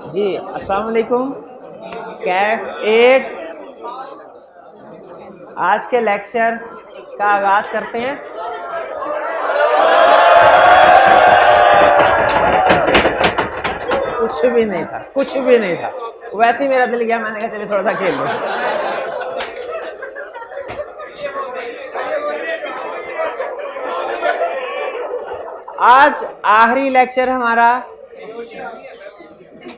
जी अस्सलाम वालेकुम। कैफ 8 आज के लेक्चर का आगाज करते हैं। कुछ भी नहीं था, कुछ भी नहीं था, वैसे ही मेरा दिल गया, मैंने कहा चलिए थोड़ा सा खेल लो। आज आखिरी लेक्चर हमारा,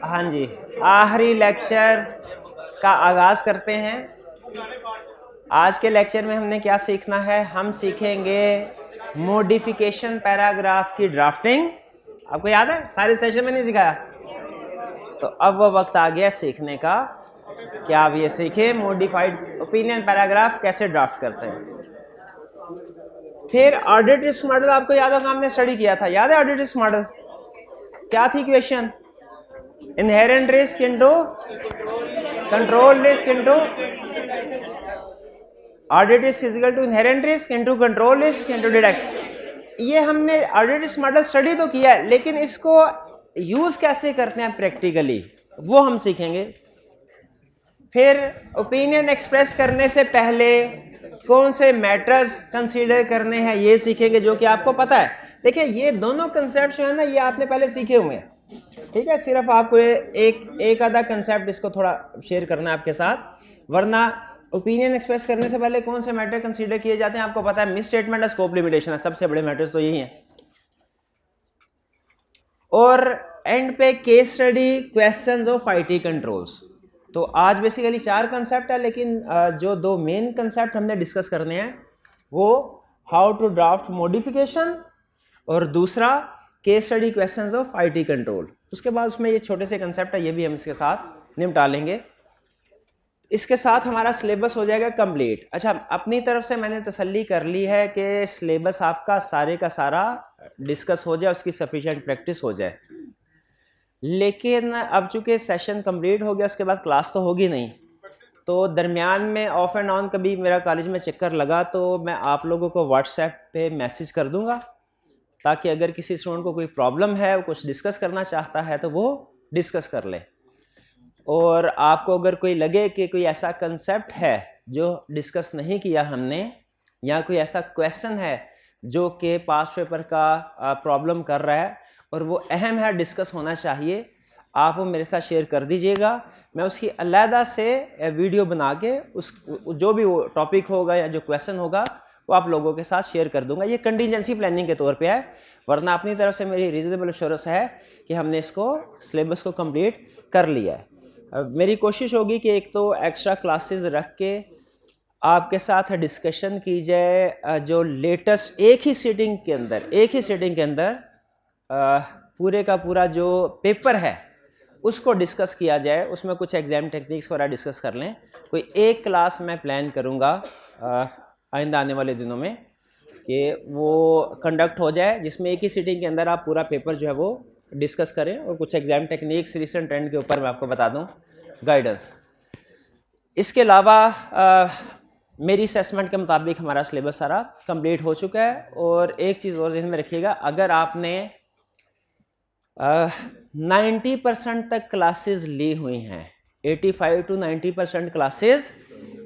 हाँ जी, आखिरी लेक्चर का आगाज करते हैं। आज के लेक्चर में हमने क्या सीखना है? हम सीखेंगे मॉडिफिकेशन पैराग्राफ की ड्राफ्टिंग। आपको याद है, सारे सेशन में नहीं सिखाया, तो अब वो वक्त आ गया सीखने का कि आप ये सीखे मॉडिफाइड ओपिनियन पैराग्राफ कैसे ड्राफ्ट करते हैं। फिर ऑडिट रिस्क मॉडल, आपको याद होगा हमने स्टडी किया था, याद है ऑडिट रिस्क मॉडल क्या थी equation? Inherent risk into control risk into audit risk is equal to inherent risk into control risk into detect. ये हमने ऑडिट रिस्क मॉडल स्टडी तो किया है, लेकिन इसको यूज कैसे करते हैं प्रैक्टिकली वो हम सीखेंगे। फिर ओपिनियन एक्सप्रेस करने से पहले कौन से मैटर्स कंसीडर करने हैं ये सीखेंगे, जो कि आपको पता है। देखिए ये दोनों कंसेप्ट जो है ना, ये आपने पहले सीखे हुए हैं, ठीक है। सिर्फ आपको एक आधा कंसेप्ट इसको थोड़ा शेयर करना है आपके साथ, वरना ओपिनियन एक्सप्रेस करने से पहले कौन से मैटर कंसीडर किए जाते हैं आपको पता है। मिस स्टेटमेंट और स्कोप लिमिटेशन है, सबसे बड़े मैटर्स तो यही हैं। और एंड पे case study, questions of IT controls. तो आज बेसिकली 4 कंसेप्ट है, लेकिन जो 2 मेन कंसेप्ट हमने डिस्कस करने हैं वो हाउ टू ड्राफ्ट मॉडिफिकेशन और दूसरा case study, questions of IT control. उसके बाद उसमें ये छोटे से कंसेप्ट है, ये भी हम इसके साथ निपटा लेंगे। इसके साथ हमारा सिलेबस हो जाएगा कंप्लीट। अच्छा, अपनी तरफ से मैंने तसल्ली कर ली है कि सिलेबस आपका सारे का सारा डिस्कस हो जाए, उसकी सफिशिएंट प्रैक्टिस हो जाए। लेकिन अब चूंकि सेशन कंप्लीट हो गया, उसके बाद क्लास तो होगी नहीं, तो दरमियान में ऑफ एंड ऑन कभी मेरा कॉलेज में चक्कर लगा तो मैं आप लोगों को व्हाट्सएप पे मैसेज कर दूंगा, ताकि अगर किसी स्टूडेंट को कोई प्रॉब्लम है, वो कुछ डिस्कस करना चाहता है तो वो डिस्कस कर ले। और आपको अगर कोई लगे कि कोई ऐसा कंसेप्ट है जो डिस्कस नहीं किया हमने, या कोई ऐसा क्वेश्चन है जो कि पास्ट पेपर का प्रॉब्लम कर रहा है और वो अहम है, डिस्कस होना चाहिए, आप वो मेरे साथ शेयर कर दीजिएगा। मैं उसकी अलहदा से वीडियो बना के उस जो भी वो टॉपिक होगा या जो क्वेश्चन होगा वो आप लोगों के साथ शेयर कर दूंगा। ये कंटीजेंसी प्लानिंग के तौर पे है, वरना अपनी तरफ से मेरी रीजनेबल एश्योरेंस है कि हमने इसको सिलेबस को कंप्लीट कर लिया है। मेरी कोशिश होगी कि एक तो एक्स्ट्रा क्लासेस रख के आपके साथ डिस्कशन की जाए, जो लेटेस्ट एक ही सीटिंग के अंदर पूरे का पूरा जो पेपर है उसको डिस्कस किया जाए। उसमें कुछ एग्जाम टेक्निक्स वगैरह डिस्कस कर लें। कोई एक क्लास मैं प्लान करूँगा आइंदा आने वाले दिनों में कि वो कंडक्ट हो जाए, जिसमें एक ही सीटिंग के अंदर आप पूरा पेपर जो है वो डिस्कस करें और कुछ एग्जाम टेक्निक्स रिसेंट ट्रेंड के ऊपर मैं आपको बता दूं, गाइडेंस। इसके अलावा मेरी असेसमेंट के मुताबिक हमारा सिलेबस सारा कंप्लीट हो चुका है। और एक चीज़ और ध्यान में रखिएगा, अगर आपने 90% तक क्लासेस ली हुई हैं, 85 to 90% क्लासेस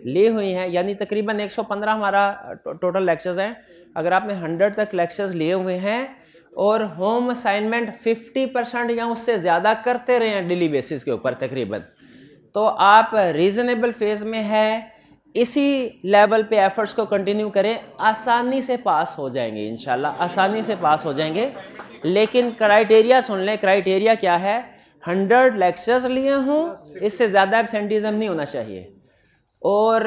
ली हुई हैं, यानी तकरीबन 115 हमारा टोटल लेक्चर्स हैं। अगर आपने 100 तक लेक्चर्स लिए हुए हैं और होम असाइनमेंट 50% या उससे ज़्यादा करते रहे हैं डेली बेसिस के ऊपर तकरीबन, तो आप रीजनेबल फेज में है। इसी लेवल पे एफर्ट्स को कंटिन्यू करें, आसानी से पास हो जाएंगे इंशाल्लाह, आसानी से पास हो जाएंगे। लेकिन क्राइटेरिया सुन लें, क्राइटेरिया क्या है? 100 लेक्चर्स लिए हों, इससे ज़्यादा एब्सेंटिज्म नहीं होना चाहिए, और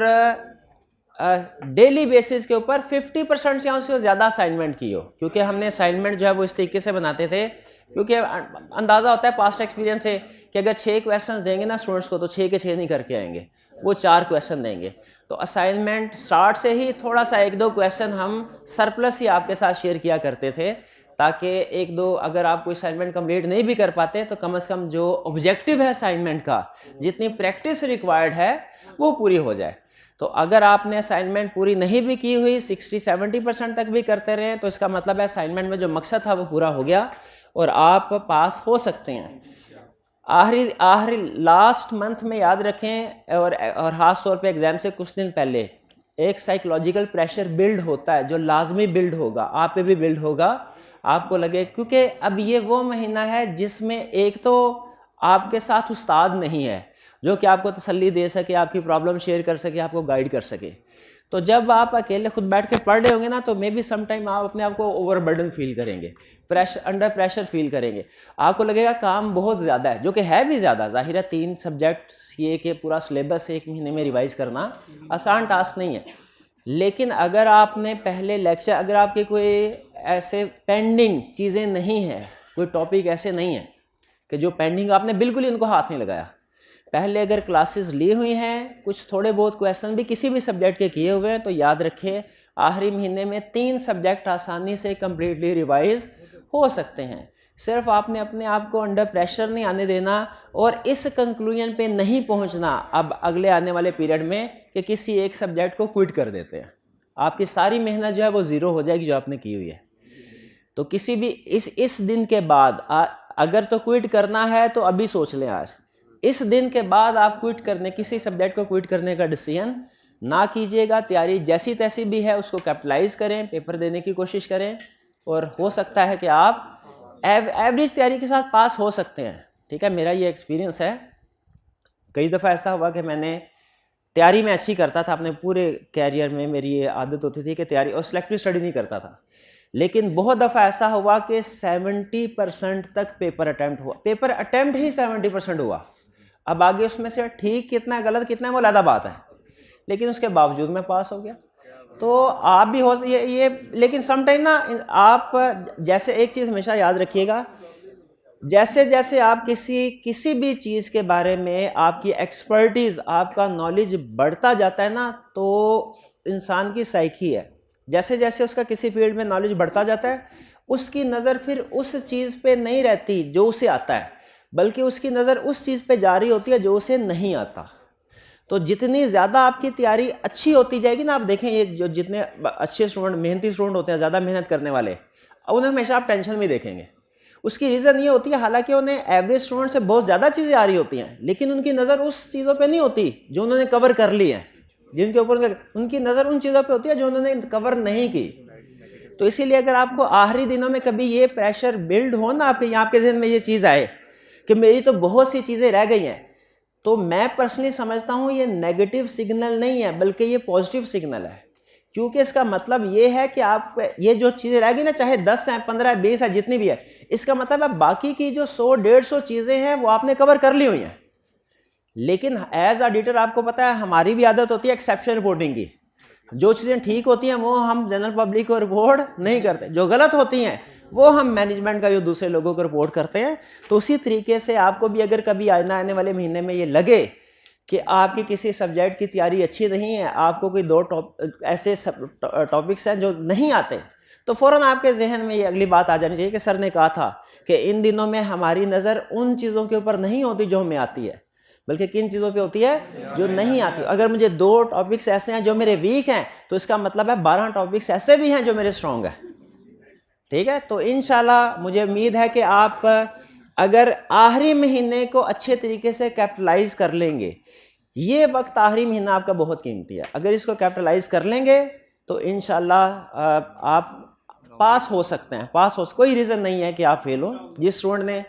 डेली बेसिस के ऊपर 50% या उससे ज़्यादा असाइनमेंट की हो। क्योंकि हमने असाइनमेंट जो है वो इस तरीके से बनाते थे, क्योंकि अंदाज़ा होता है पास्ट एक्सपीरियंस से कि अगर 6 क्वेश्चन देंगे ना स्टूडेंट्स को, तो 6 के 6 नहीं करके आएंगे, वो 4 क्वेश्चन देंगे। तो असाइनमेंट स्टार्ट से ही थोड़ा सा 1-2 क्वेश्चन हम सरप्लस ही आपके साथ शेयर किया करते थे, ताकि 1-2 अगर आप कोई असाइनमेंट कंप्लीट नहीं भी कर पाते तो कम से कम जो ऑब्जेक्टिव है असाइनमेंट का, जितनी प्रैक्टिस रिक्वायर्ड है वो पूरी हो जाए। तो अगर आपने असाइनमेंट पूरी नहीं भी की हुई, 60-70% तक भी करते रहे, तो इसका मतलब है असाइनमेंट में जो मकसद था वो पूरा हो गया और आप पास हो सकते हैं। आखिरी आखिरी लास्ट मंथ में याद रखें, और ख़ास तौर पे एग्ज़ाम से कुछ दिन पहले एक साइकोलॉजिकल प्रेशर बिल्ड होता है जो लाजमी बिल्ड होगा, आप पे भी बिल्ड होगा। आपको लगे क्योंकि अब ये वो महीना है जिसमें एक तो आपके साथ उस्ताद नहीं है जो कि आपको तसल्ली दे सके, आपकी प्रॉब्लम शेयर कर सके, आपको गाइड कर सके। तो जब आप अकेले खुद बैठ के पढ़ रहे होंगे ना, तो मे बी सम टाइम आप अपने आप को ओवरबर्डन फील करेंगे, प्रेशर, अंडर प्रेशर फील करेंगे। आपको लगेगा काम बहुत ज़्यादा है, जो कि है भी ज़्यादा। ज़ाहिर है 3 सब्जेक्ट सीए के पूरा सिलेबस 1 महीने में रिवाइज करना आसान टास्क नहीं है। लेकिन अगर आपने पहले लेक्चर, अगर आपके कोई ऐसे पेंडिंग चीज़ें नहीं हैं, कोई टॉपिक ऐसे नहीं है कि जो पेंडिंग आपने बिल्कुल ही उनको हाथ नहीं लगाया, पहले अगर क्लासेस ली हुई हैं, कुछ थोड़े बहुत क्वेश्चन भी किसी भी सब्जेक्ट के किए हुए हैं, तो याद रखिए आखिरी महीने में 3 सब्जेक्ट आसानी से कम्प्लीटली रिवाइज हो सकते हैं। सिर्फ आपने अपने आप को अंडर प्रेशर नहीं आने देना और इस कंक्लूजन पे नहीं पहुंचना अब अगले आने वाले पीरियड में कि किसी एक सब्जेक्ट को क्विट कर देते हैं। आपकी सारी मेहनत जो है वो ज़ीरो हो जाएगी जो आपने की हुई है। तो किसी भी इस दिन के बाद अगर तो क्विट करना है तो अभी सोच लें, आज इस दिन के बाद आप क्विट करने, किसी सब्जेक्ट को क्विट करने का डिसीजन ना कीजिएगा। तैयारी जैसी तैसी भी है उसको कैपिटलाइज करें, पेपर देने की कोशिश करें, और हो सकता है कि आप एवरेज तैयारी के साथ पास हो सकते हैं। ठीक है, मेरा ये एक्सपीरियंस है। कई दफ़ा ऐसा हुआ कि मैंने तैयारी में अच्छी करता था, अपने पूरे कैरियर में मेरी ये आदत होती थी कि तैयारी, और सिलेक्टिव स्टडी नहीं करता था, लेकिन बहुत दफ़ा ऐसा हुआ कि 70% तक पेपर अटैम्प्ट हुआ, पेपर अटैम्प्ट ही 70% हुआ। अब आगे उसमें से ठीक कितना गलत कितना है वो अलग बात है, लेकिन उसके बावजूद मैं पास हो गया। तो आप भी हो ये लेकिन समटाइम ना आप जैसे एक चीज़ हमेशा याद रखिएगा, जैसे जैसे आप किसी भी चीज़ के बारे में आपकी एक्सपर्टीज़, आपका नॉलेज बढ़ता जाता है ना, तो इंसान की साइकी है, जैसे जैसे उसका किसी फील्ड में नॉलेज बढ़ता जाता है, उसकी नज़र फिर उस चीज़ पे नहीं रहती जो उसे आता है, बल्कि उसकी नज़र उस चीज़ पे जारी होती है जो उसे नहीं आता। तो जितनी ज़्यादा आपकी तैयारी अच्छी होती जाएगी ना, आप देखें ये जो जितने अच्छे स्टूडेंट, मेहनती स्टूडेंट होते हैं, ज़्यादा मेहनत करने वाले, उन्हें हमेशा आप टेंशन में देखेंगे। उसकी रीज़न ये होती है, हालांकि उन्हें एवरेज स्टूडेंट से बहुत ज़्यादा चीज़ें आ रही होती हैं, लेकिन उनकी नज़र उस चीज़ों पे नहीं होती जो उन्होंने कवर कर ली है, जिनके ऊपर उनकी नज़र उन चीज़ों पे होती है जो उन्होंने कवर नहीं की। तो इसीलिए अगर आपको आखिरी दिनों में कभी ये प्रेशर बिल्ड हो ना, आपके जहन में ये चीज़ आए कि मेरी तो बहुत सी चीज़ें रह गई हैं, तो मैं पर्सनली समझता हूँ ये नेगेटिव सिग्नल नहीं है, बल्कि ये पॉजिटिव सिग्नल है। क्योंकि इसका मतलब ये है कि आप ये जो चीज़ें रहेगी ना, चाहे 10 है, 15 है, 20 है, जितनी भी है, इसका मतलब है बाकी की जो 100-150 चीज़ें हैं वो आपने कवर कर ली हुई हैं। लेकिन एज ऑडिटर आपको पता है हमारी भी आदत होती है एक्सेप्शन रिपोर्टिंग की। जो चीज़ें ठीक होती हैं वो हम जनरल पब्लिक को रिपोर्ट नहीं करते, जो गलत होती हैं वो हम मैनेजमेंट का जो दूसरे लोगों को रिपोर्ट करते हैं। तो उसी तरीके से आपको भी अगर कभी आने वाले महीने में ये लगे कि आपकी किसी सब्जेक्ट की तैयारी अच्छी नहीं है, आपको कोई 2 ऐसे टॉपिक्स हैं जो नहीं आते, तो फ़ौरन आपके जहन में ये अगली बात आ जानी चाहिए कि सर ने कहा था कि इन दिनों में हमारी नज़र उन चीज़ों के ऊपर नहीं होती जो हमें आती है, बल्कि किन चीज़ों पे होती है जो नहीं आती। अगर मुझे 2 टॉपिक्स ऐसे हैं जो मेरे वीक हैं, तो इसका मतलब है 12 टॉपिक्स ऐसे भी हैं जो मेरे स्ट्रॉन्ग हैं। ठीक है, तो इंशाल्लाह मुझे उम्मीद है कि आप अगर आखिरी महीने को अच्छे तरीके से कैपिटलाइज कर लेंगे, ये वक्त आखिरी महीना आपका बहुत कीमती है, अगर इसको कैपिटलाइज कर लेंगे तो इंशाल्लाह आप पास हो सकते हैं। कोई रीज़न नहीं है कि आप फेल हो। जिस स्टूडेंट ने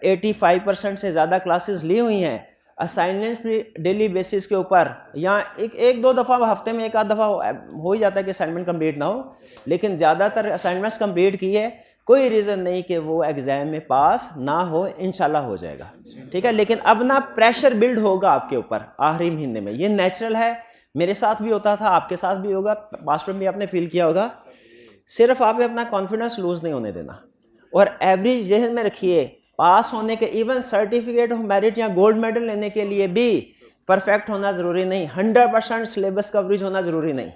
85% से ज़्यादा क्लासेस ली हुई हैं, असाइनमेंट भी डेली बेसिस के ऊपर, या एक दो दफ़ा हफ्ते में एक आध दफ़ा हो ही जाता है कि असाइनमेंट कंप्लीट ना हो, लेकिन ज़्यादातर असाइनमेंट्स कंप्लीट की है, कोई रीज़न नहीं कि वो एग्ज़ाम में पास ना हो, इंशाल्लाह हो जाएगा। ठीक है, लेकिन अब ना प्रेशर बिल्ड होगा आपके ऊपर आखिरी महीने में, ये नेचुरल है, मेरे साथ भी होता था, आपके साथ भी होगा, पास्ट में भी आपने फील किया होगा। सिर्फ आपने अपना कॉन्फिडेंस लूज़ नहीं होने देना, और एवरेज जहन में रखिए, पास होने के, इवन सर्टिफिकेट ऑफ मेरिट या गोल्ड मेडल लेने के लिए भी परफेक्ट होना ज़रूरी नहीं, 100% सिलेबस कवरेज होना ज़रूरी नहीं।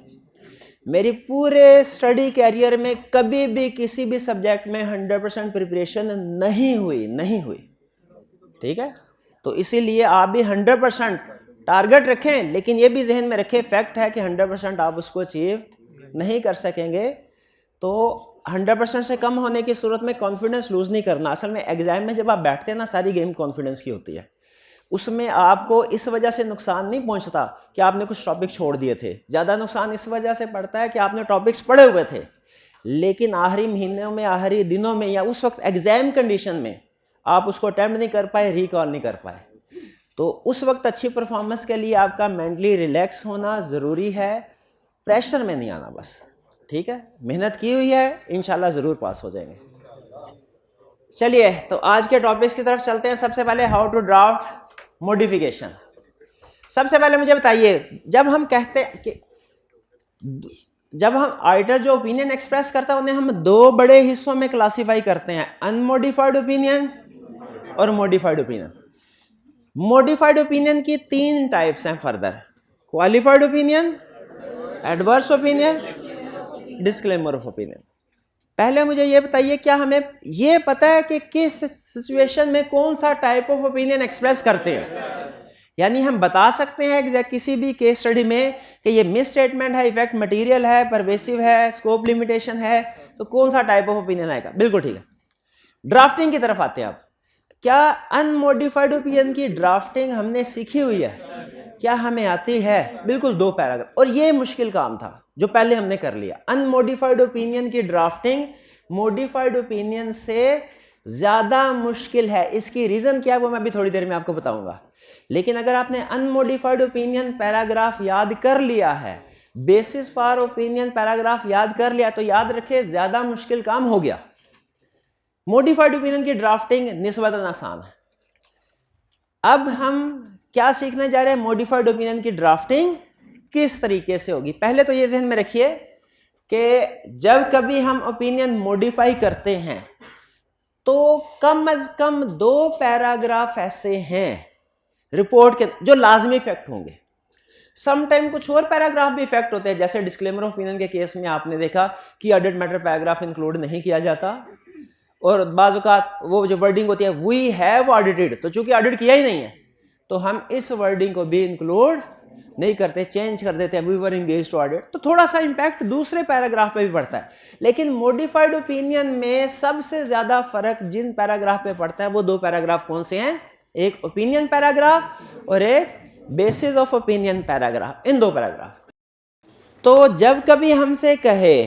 मेरी पूरे स्टडी कैरियर में कभी भी किसी भी सब्जेक्ट में 100% प्रिपरेशन नहीं हुई। ठीक है, तो इसीलिए आप भी 100% टारगेट रखें, लेकिन ये भी जहन में रखें, फैक्ट है कि 100% आप उसको अचीव नहीं कर सकेंगे। तो 100% से कम होने की सूरत में कॉन्फिडेंस लूज़ नहीं करना। असल में एग्जाम में जब आप बैठते हैं ना, सारी गेम कॉन्फिडेंस की होती है। उसमें आपको इस वजह से नुकसान नहीं पहुंचता कि आपने कुछ टॉपिक छोड़ दिए थे, ज़्यादा नुकसान इस वजह से पड़ता है कि आपने टॉपिक्स पढ़े हुए थे लेकिन आखिरी महीनों में, आखिरी दिनों में या उस वक्त एग्जाम कंडीशन में आप उसको अटेम्प्ट नहीं कर पाए, रिकॉल नहीं कर पाए। तो उस वक्त अच्छी परफॉर्मेंस के लिए आपका मेंटली रिलैक्स होना ज़रूरी है, प्रेशर में नहीं आना बस। ठीक है, मेहनत की हुई है, इंशाल्लाह ज़रूर पास हो जाएंगे। चलिए तो आज के टॉपिक्स की तरफ चलते हैं। सबसे पहले हाउ टू ड्राफ्ट मॉडिफिकेशन। सबसे पहले मुझे बताइए, जब हम कहते हैं कि जब हम राइटर जो ओपिनियन एक्सप्रेस करता है उन्हें हम दो बड़े हिस्सों में क्लासिफाई करते हैं, अनमोडिफाइड ओपिनियन और मॉडिफाइड ओपिनियन। मॉडिफाइड ओपिनियन की 3 टाइप्स हैं further, qualified opinion, adverse opinion, disclaimer of opinion. पहले मुझे ये बताइए, क्या हमें ये पता है कि किस सिचुएशन में कौन सा टाइप ऑफ ओपिनियन एक्सप्रेस करते हैं? यानी हम बता सकते हैं किसी भी केस स्टडी में कि ये मिस स्टेटमेंट है, इफेक्ट मटेरियल है, परवेसिव है, स्कोप लिमिटेशन है, तो कौन सा टाइप ऑफ ओपिनियन आएगा? बिल्कुल ठीक है। ड्राफ्टिंग की तरफ आते हैं आप। क्या अनमोडिफाइड ओपिनियन की ड्राफ्टिंग हमने सीखी हुई है? क्या हमें आती है? बिल्कुल 2 पैराग्राफ। और ये मुश्किल काम था जो पहले हमने कर लिया। अनमोडिफाइड ओपिनियन की ड्राफ्टिंग मॉडिफाइड ओपिनियन से ज्यादा मुश्किल है। इसकी रीजन क्या है वो मैं अभी थोड़ी देर में आपको बताऊंगा। लेकिन अगर आपने अनमोडिफाइड ओपिनियन पैराग्राफ याद कर लिया है, बेसिस फॉर ओपिनियन पैराग्राफ याद कर लिया, तो याद रखिए ज्यादा मुश्किल काम हो गया। मॉडिफाइड ओपिनियन की ड्राफ्टिंग निस्बतन आसान है। अब हम क्या सीखने जा रहे हैं? मॉडिफाइड ओपिनियन की ड्राफ्टिंग किस तरीके से होगी। पहले तो ये ज़हन में रखिए कि जब कभी हम ओपिनियन मॉडिफाई करते हैं तो कम से कम 2 पैराग्राफ ऐसे हैं रिपोर्ट के जो लाजमी इफेक्ट होंगे। समटाइम कुछ और पैराग्राफ भी इफेक्ट होते हैं, जैसे डिस्क्लेमर ऑफ ओपिनियन के केस में आपने देखा कि ऑडिट मैटर पैराग्राफ इंक्लूड नहीं किया जाता, और बाज़ औक़ात वो जो वर्डिंग होती है वी हैव ऑडिटेड, तो चूंकि ऑडिट किया ही नहीं है तो हम इस वर्डिंग को भी इंक्लूड नहीं करते, चेंज कर देते हैं, we were engaged to audit. तो थोड़ा सा इंपैक्ट दूसरे पैराग्राफ पे भी पड़ता है। लेकिन मॉडिफाइड ओपिनियन में सबसे ज्यादा फर्क जिन पैराग्राफ पे पड़ता है वो 2 पैराग्राफ कौन से हैं? एक ओपिनियन पैराग्राफ और एक basis of opinion paragraph. In 2 paragraph. तो जब कभी हमसे कहे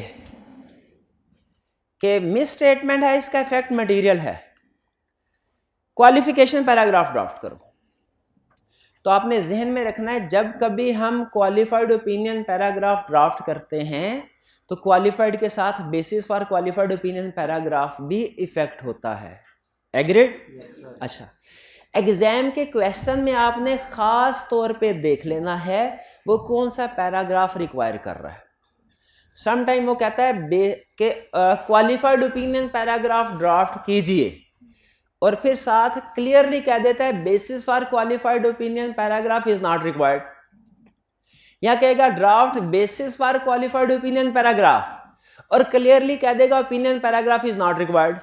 कि मिस स्टेटमेंट है, इसका इफेक्ट मटेरियल है, क्वालिफिकेशन पैराग्राफ ड्राफ्ट करो, तो आपने जहन में रखना है जब कभी हम क्वालिफाइड ओपिनियन पैराग्राफ ड्राफ्ट करते हैं तो क्वालिफाइड के साथ basis for qualified opinion paragraph भी इफेक्ट होता है। एग्रीड? अच्छा, एग्जाम के क्वेश्चन में आपने खास तौर पे देख लेना है वो कौन सा पैराग्राफ रिक्वायर कर रहा है। समटाइम वो कहता है कि क्वालिफाइड ओपिनियन पैराग्राफ ड्राफ्ट कीजिए और फिर साथ क्लियरली कह देता है basis for qualified opinion paragraph is not required, या कहेगा draft basis for qualified opinion paragraph और क्लियरली कह देगा opinion paragraph is not required,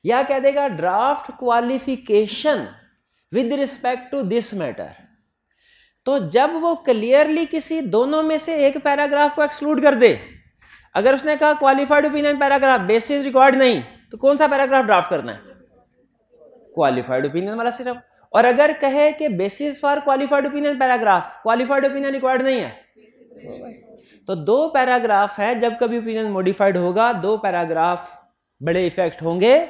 या कह देगा draft qualification with respect to this matter. तो जब वो क्लियरली किसी दोनों में से एक पैराग्राफ को एक्सक्लूड कर दे, अगर उसने कहा qualified opinion paragraph basis required नहीं, तो कौन सा पैराग्राफ ड्राफ्ट करना है? क्वालिफाइड ओपिनियन वाला सिर्फ। और अगर कहे कि basis for qualified opinion paragraph, qualified opinion required नहीं है, तो 2 पैराग्राफ है। जब कभी ओपिनियन मॉडिफाइड होगा 2 पैराग्राफ बड़े इफेक्ट होंगे।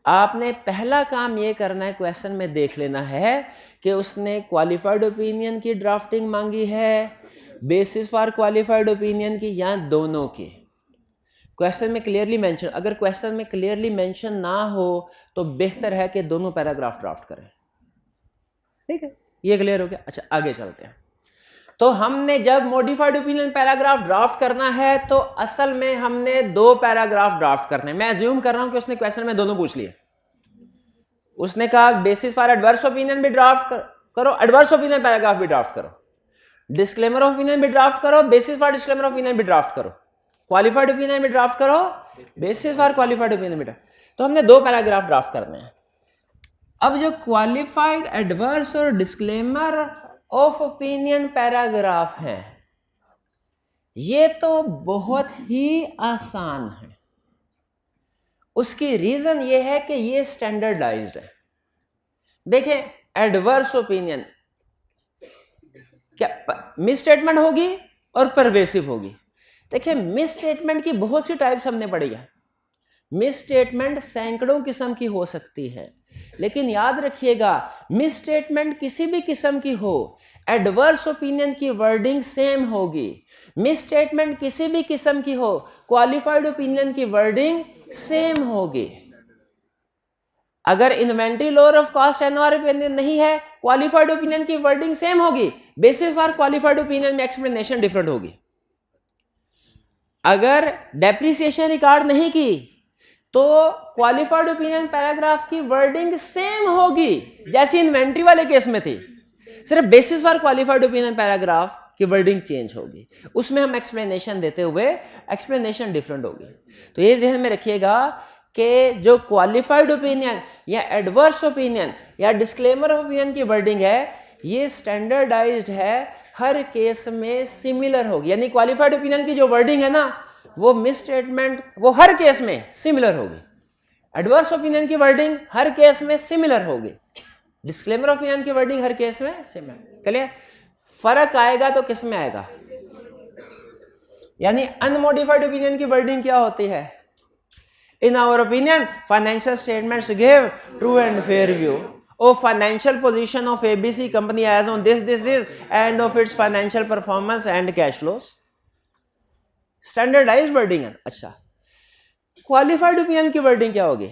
आपने पहला काम ये करना है, क्वेश्चन में देख लेना है कि उसने क्वालिफाइड ओपिनियन की ड्राफ्टिंग मांगी है, बेसिस फॉर क्वालिफाइड ओपिनियन की, या दोनों की। क्वेश्चन में क्लियरली मेंशन, अगर क्वेश्चन में क्लियरली मेंशन ना हो तो बेहतर है कि दोनों पैराग्राफ ड्राफ्ट करें। ठीक है, ये क्लियर हो गया। अच्छा, आगे चलते हैं। तो हमने जब मॉडिफाइड ओपिनियन पैराग्राफ ड्राफ्ट करना है तो असल में हमने 2 पैराग्राफ ड्राफ्ट करने हैं। मैं अज्यूम कर रहा हूं कि उसने क्वेश्चन में दोनों पूछ लिए। उसने कहा बेसिस फॉर एडवर्स ओपिनियन भी ड्राफ्ट करो, एडवर्स ओपिनियन पैराग्राफ भी ड्राफ्ट करो, डिस्क्लेमर ऑफ ओपिनियन भी ड्राफ्ट करो, basis for disclaimer of opinion भी ड्राफ्ट करो, क्वालिफाइड ओपिनियन भी ड्राफ्ट करो, बेसिस फॉर क्वालिफाइड ओपिनियन भी ड्राफ्ट। तो हमने 2 पैराग्राफ ड्राफ्ट करने हैं। अब जो क्वालिफाइड, एडवर्स और डिस्क्लेमर ऑफ ओपिनियन पैराग्राफ हैं, ये तो बहुत ही आसान है। उसकी रीजन ये है कि ये स्टैंडर्डाइज्ड है। देखें, एडवर्स ओपिनियन क्या मिस स्टेटमेंट होगी और परवेसिव होगी। देखिए, मिस स्टेटमेंट की बहुत सी टाइप्स हमने पढ़ी है। मिस स्टेटमेंट सैकड़ों किस्म की हो सकती है, लेकिन याद रखिएगा मिस स्टेटमेंट किसी भी किस्म की हो, एडवर्स ओपिनियन की वर्डिंग सेम होगी। मिस स्टेटमेंट किसी भी किस्म की हो, क्वालिफाइड ओपिनियन की वर्डिंग सेम होगी। अगर inventory lower of cost NOR opinion नहीं है, क्वालिफाइड ओपिनियन की वर्डिंग सेम होगी, बेसिस फॉर क्वालिफाइड ओपिनियन में एक्सप्लेनेशन डिफरेंट होगी। अगर डेप्रिसिएशन रिकॉर्ड नहीं की तो क्वालिफाइड ओपिनियन पैराग्राफ की वर्डिंग सेम होगी जैसी इन्वेंटरी वाले केस में थी, सिर्फ basis for qualified opinion paragraph की वर्डिंग चेंज होगी, उसमें हम एक्सप्लेनेशन देते हुए एक्सप्लेनेशन डिफरेंट होगी। तो ये ध्यान में रखिएगा कि जो क्वालिफाइड ओपिनियन या एडवर्स ओपिनियन या डिस्क्लेमर ओपिनियन की वर्डिंग है, ये स्टैंडर्डाइज्ड है, हर केस में सिमिलर होगी। यानी क्वालिफाइड ओपिनियन की जो वर्डिंग है ना, वो मिस स्टेटमेंट वो हर केस में सिमिलर होगी। एडवर्स ओपिनियन की वर्डिंग हर केस में सिमिलर होगी, डिस्क्लेमर ओपिनियन की वर्डिंग हर केस में सिमिलर। क्लियर? फर्क आएगा तो किस में आएगा? यानी अनमोडिफाइड ओपिनियन की वर्डिंग क्या होती है? In our opinion financial statements give true and fair view of financial position of ABC company as on this and of its financial performance and cash flows. Standardized wording है। अच्छा, qualified opinion की wording क्या होगी?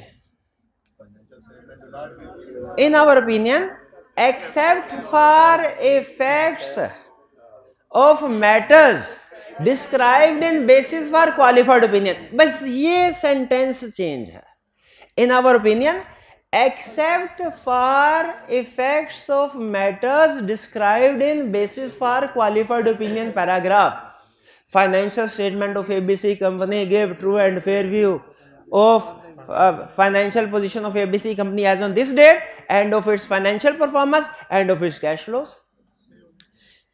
In our opinion except for effects of matters described in basis for qualified opinion. बस ये sentence change है। In our opinion except for effects of matters described in basis for qualified opinion paragraph, financial statement of ABC company give true and fair view of financial position of ABC company as on this date and of its financial performance and of its cash flows.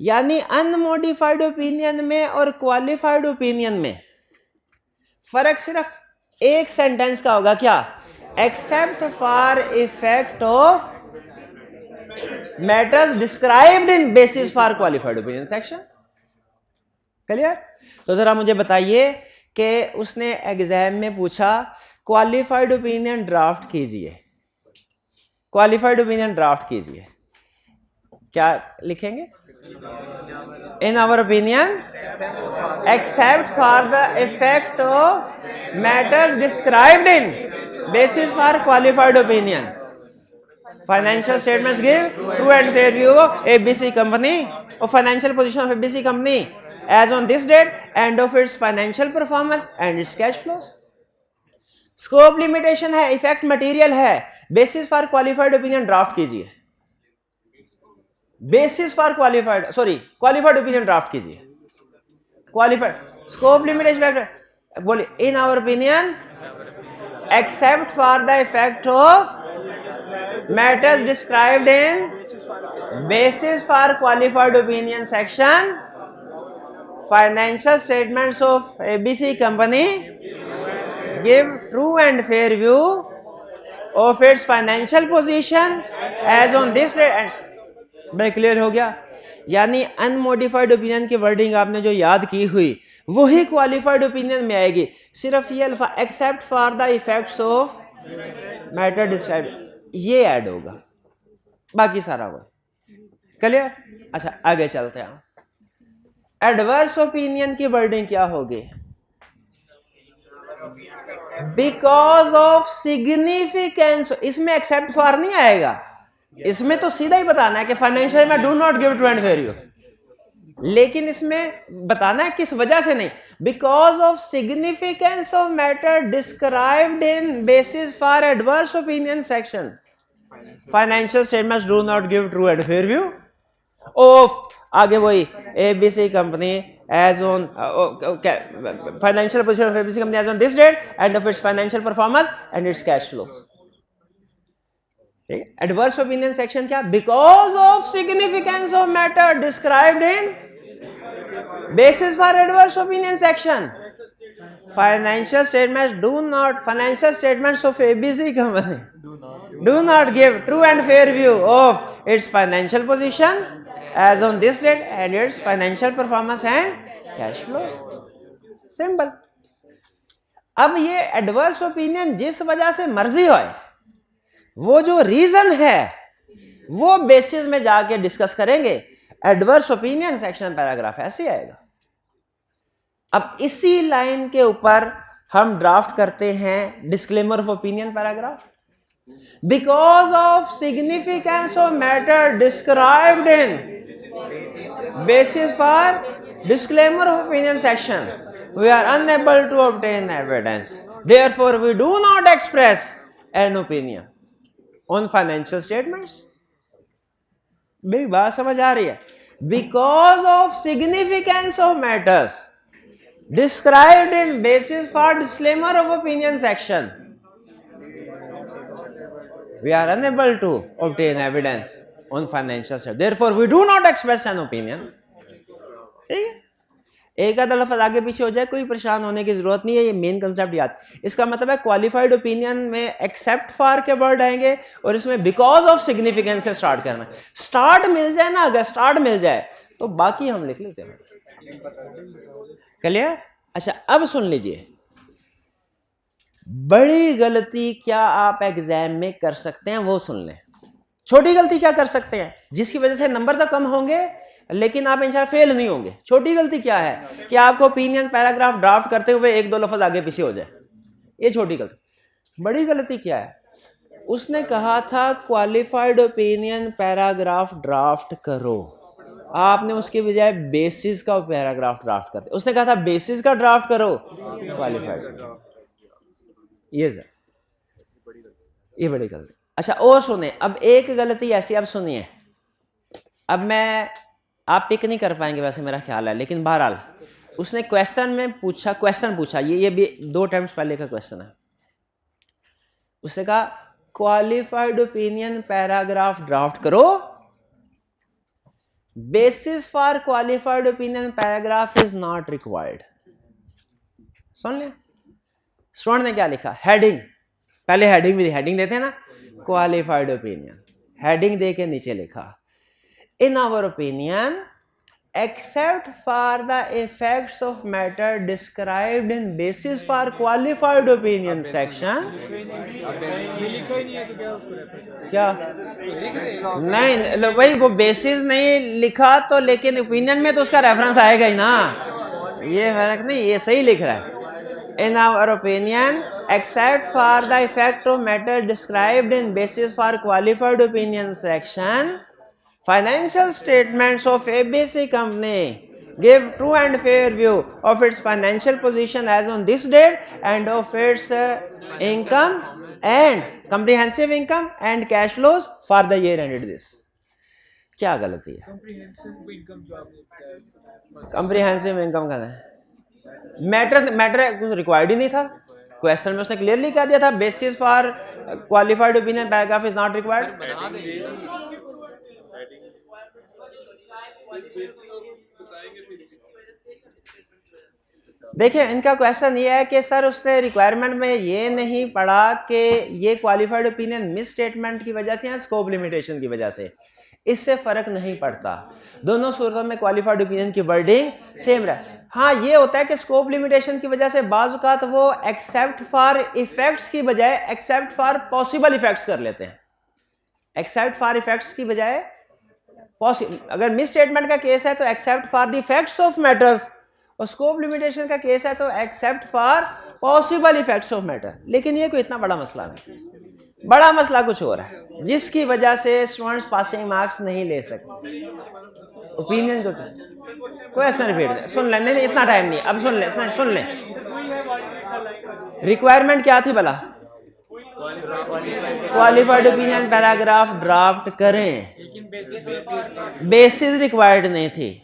यानी unmodified opinion में और qualified opinion में फर्क सिर्फ एक sentence का होगा। क्या? except for effect of matters described in basis for qualified opinion section. क्लियर? तो जरा मुझे बताइए कि उसने एग्जाम में पूछा क्वालिफाइड ओपिनियन ड्राफ्ट कीजिए, क्वालिफाइड ओपिनियन ड्राफ्ट कीजिए, क्या लिखेंगे? In our opinion except for the effect of matters described in basis for qualified opinion, financial statements give true and fair view of ABC company of financial position of ABC company as on this date and of its financial performance and its cash flows. Scope limitation है, effect material है, basis for qualified opinion draft कीजिए, basis for qualified qualified opinion draft कीजिए, qualified scope limitation बोलिए। In our opinion except for the effect of matters described in basis for qualified opinion section, financial statements of ABC company give true and fair view of its financial position as on this date. भाई clear हो गया? यानी unmodified opinion की wording आपने जो याद की हुई वही क्वालिफाइड ओपिनियन में आएगी, सिर्फ ये alpha accept for the effects of matter describe ये ऐड होगा, बाकी सारा वो क्लियर। अच्छा, आगे चलते हैं। एडवर्स ओपिनियन की वर्डिंग क्या होगी? Because of significance. इसमें एक्सेप्ट फॉर नहीं आएगा, इसमें तो सीधा ही बताना है कि फाइनेंशियल में do not give true and fair view, लेकिन इसमें बताना है किस वजह से नहीं। Because of significance of matter described in basis for adverse opinion section, financial statements do not give true and fair view of, आगे वही ABC company as on financial position of ABC company as on this date and of its financial performance and its cash flow. Adverse opinion section क्या? Because of significance of matter described in basis for adverse opinion section, financial statements do not, financial statements of ABC company do not give true and fair view of its financial position as on this date and its financial performance and cash flows. Simple. अब ये adverse opinion जिस वजह से मर्जी हो, वो जो reason है वो बेसिस में जाके डिस्कस करेंगे. एडवर्स ओपिनियन सेक्शन पैराग्राफ ऐसे आएगा. अब इसी लाइन के ऊपर हम ड्राफ्ट करते हैं disclaimer of opinion paragraph. Because of significance of matter described in basis for disclaimer of opinion section, we are unable to obtain evidence, therefore we do not express an opinion on financial statements. big बात समझ आ रही है? Because of significance of matters described in basis for disclaimer of opinion section, we are unable to obtain evidence on financial statements, therefore we do not express an opinion. ठीक है, एक आधा लफ्ज आगे पीछे हो जाए कोई परेशान होने की जरूरत नहीं है. ये मेन कंसेप्ट याद. इसका मतलब है क्वालिफाइड ओपिनियन में एक्सेप्ट फॉर के वर्ड आएंगे और इसमें बिकॉज ऑफ सिग्निफिकेंस से स्टार्ट करना. स्टार्ट मिल जाए ना, अगर स्टार्ट मिल जाए तो बाकी हम लिख लेते हैं. क्लियर? अच्छा, अब सुन लीजिए, बड़ी गलती क्या आप एग्जाम में कर सकते हैं वो सुन लें. छोटी गलती क्या कर सकते हैं जिसकी वजह से नंबर तो कम होंगे लेकिन आप इंशाल्लाह फेल नहीं होंगे. छोटी गलती क्या है कि आपको ओपिनियन पैराग्राफ ड्राफ्ट करते हुए एक दो लफ्ज आगे पीछे हो जाए, ये छोटी गलती. बड़ी गलती क्या है? उसने कहा था क्वालिफाइड ओपिनियन पैराग्राफ ड्राफ्ट करो, आपने उसके बजाय बेसिस का पैराग्राफ ड्राफ्ट करते. उसने कहा था बेसिस का ड्राफ्ट करो, क्वालिफाइड. ये बड़ी गलती. अच्छा, और सुने, अब एक गलती ऐसी, अब सुनिए, अब मैं आप पिक नहीं कर पाएंगे वैसे मेरा ख्याल है, लेकिन बहरहाल उसने क्वेश्चन पूछा, ये भी 2 अटेम्प्ट्स पहले का क्वेश्चन है. उसने कहा क्वालिफाइड ओपिनियन पैराग्राफ ड्राफ्ट करो, basis for qualified opinion paragraph is not required. सुन ले, स्टूडेंट ने क्या लिखा? हेडिंग, पहले हेडिंग भी हेडिंग देते हैं ना, क्वालिफाइड ओपिनियन, हेडिंग दे के नीचे लिखा in our opinion except for the effects of matter described in basis for qualified opinion section. क्या नहीं भाई, वो बेसिस नहीं लिखा तो, लेकिन ओपिनियन में तो उसका रेफरेंस आएगा ही ना, ये फर्क नहीं, ये सही लिख रहा है. in our opinion except for the effect of matter described in basis for qualified opinion section, financial statements of ABC company give true and fair view of its financial position as on this date and of its income and comprehensive income and cash flows for the year ended this. क्या गलती है? comprehensive income का matter कुछ required ही नहीं था. Question में उसने clearly कह दिया था basis for qualified opinion paragraph is not required. देखिए, इनका क्वेश्चन ये है कि सर उसने रिक्वायरमेंट में ये नहीं पढ़ा कि ये क्वालिफाइड ओपिनियन मिस स्टेटमेंट की वजह से या स्कोप लिमिटेशन की वजह से, इससे फर्क नहीं पड़ता. दोनों सूरतों में क्वालिफाइड ओपिनियन की वर्डिंग सेम रहा. हाँ, ये होता है कि स्कोप लिमिटेशन की वजह से बाज़ औक़ात वो एक्सेप्ट फॉर इफेक्ट्स की बजाय एक्सेप्ट फॉर पॉसिबल इफेक्ट्स कर लेते हैं. एक्सेप्ट फॉर इफेक्ट्स की बजाय अगर मिस स्टेटमेंट का केस है तो accept for the effects of matters, और स्कोप लिमिटेशन का केस है तो accept for possible effects of matter. लेकिन ये कोई इतना बड़ा मसला नहीं. बड़ा मसला कुछ और है जिसकी वजह से स्टूडेंट्स पासिंग मार्क्स नहीं ले सकते. ओपिनियन को क्वेश्चन रिपीट दे, सुन ले. नहीं, इतना टाइम नहीं, अब सुन ले. रिक्वायरमेंट क्या थी भला? क्वालिफाइड ओपिनियन पैराग्राफ ड्राफ्ट करें, बेसिस रिक्वायर्ड नहीं थी.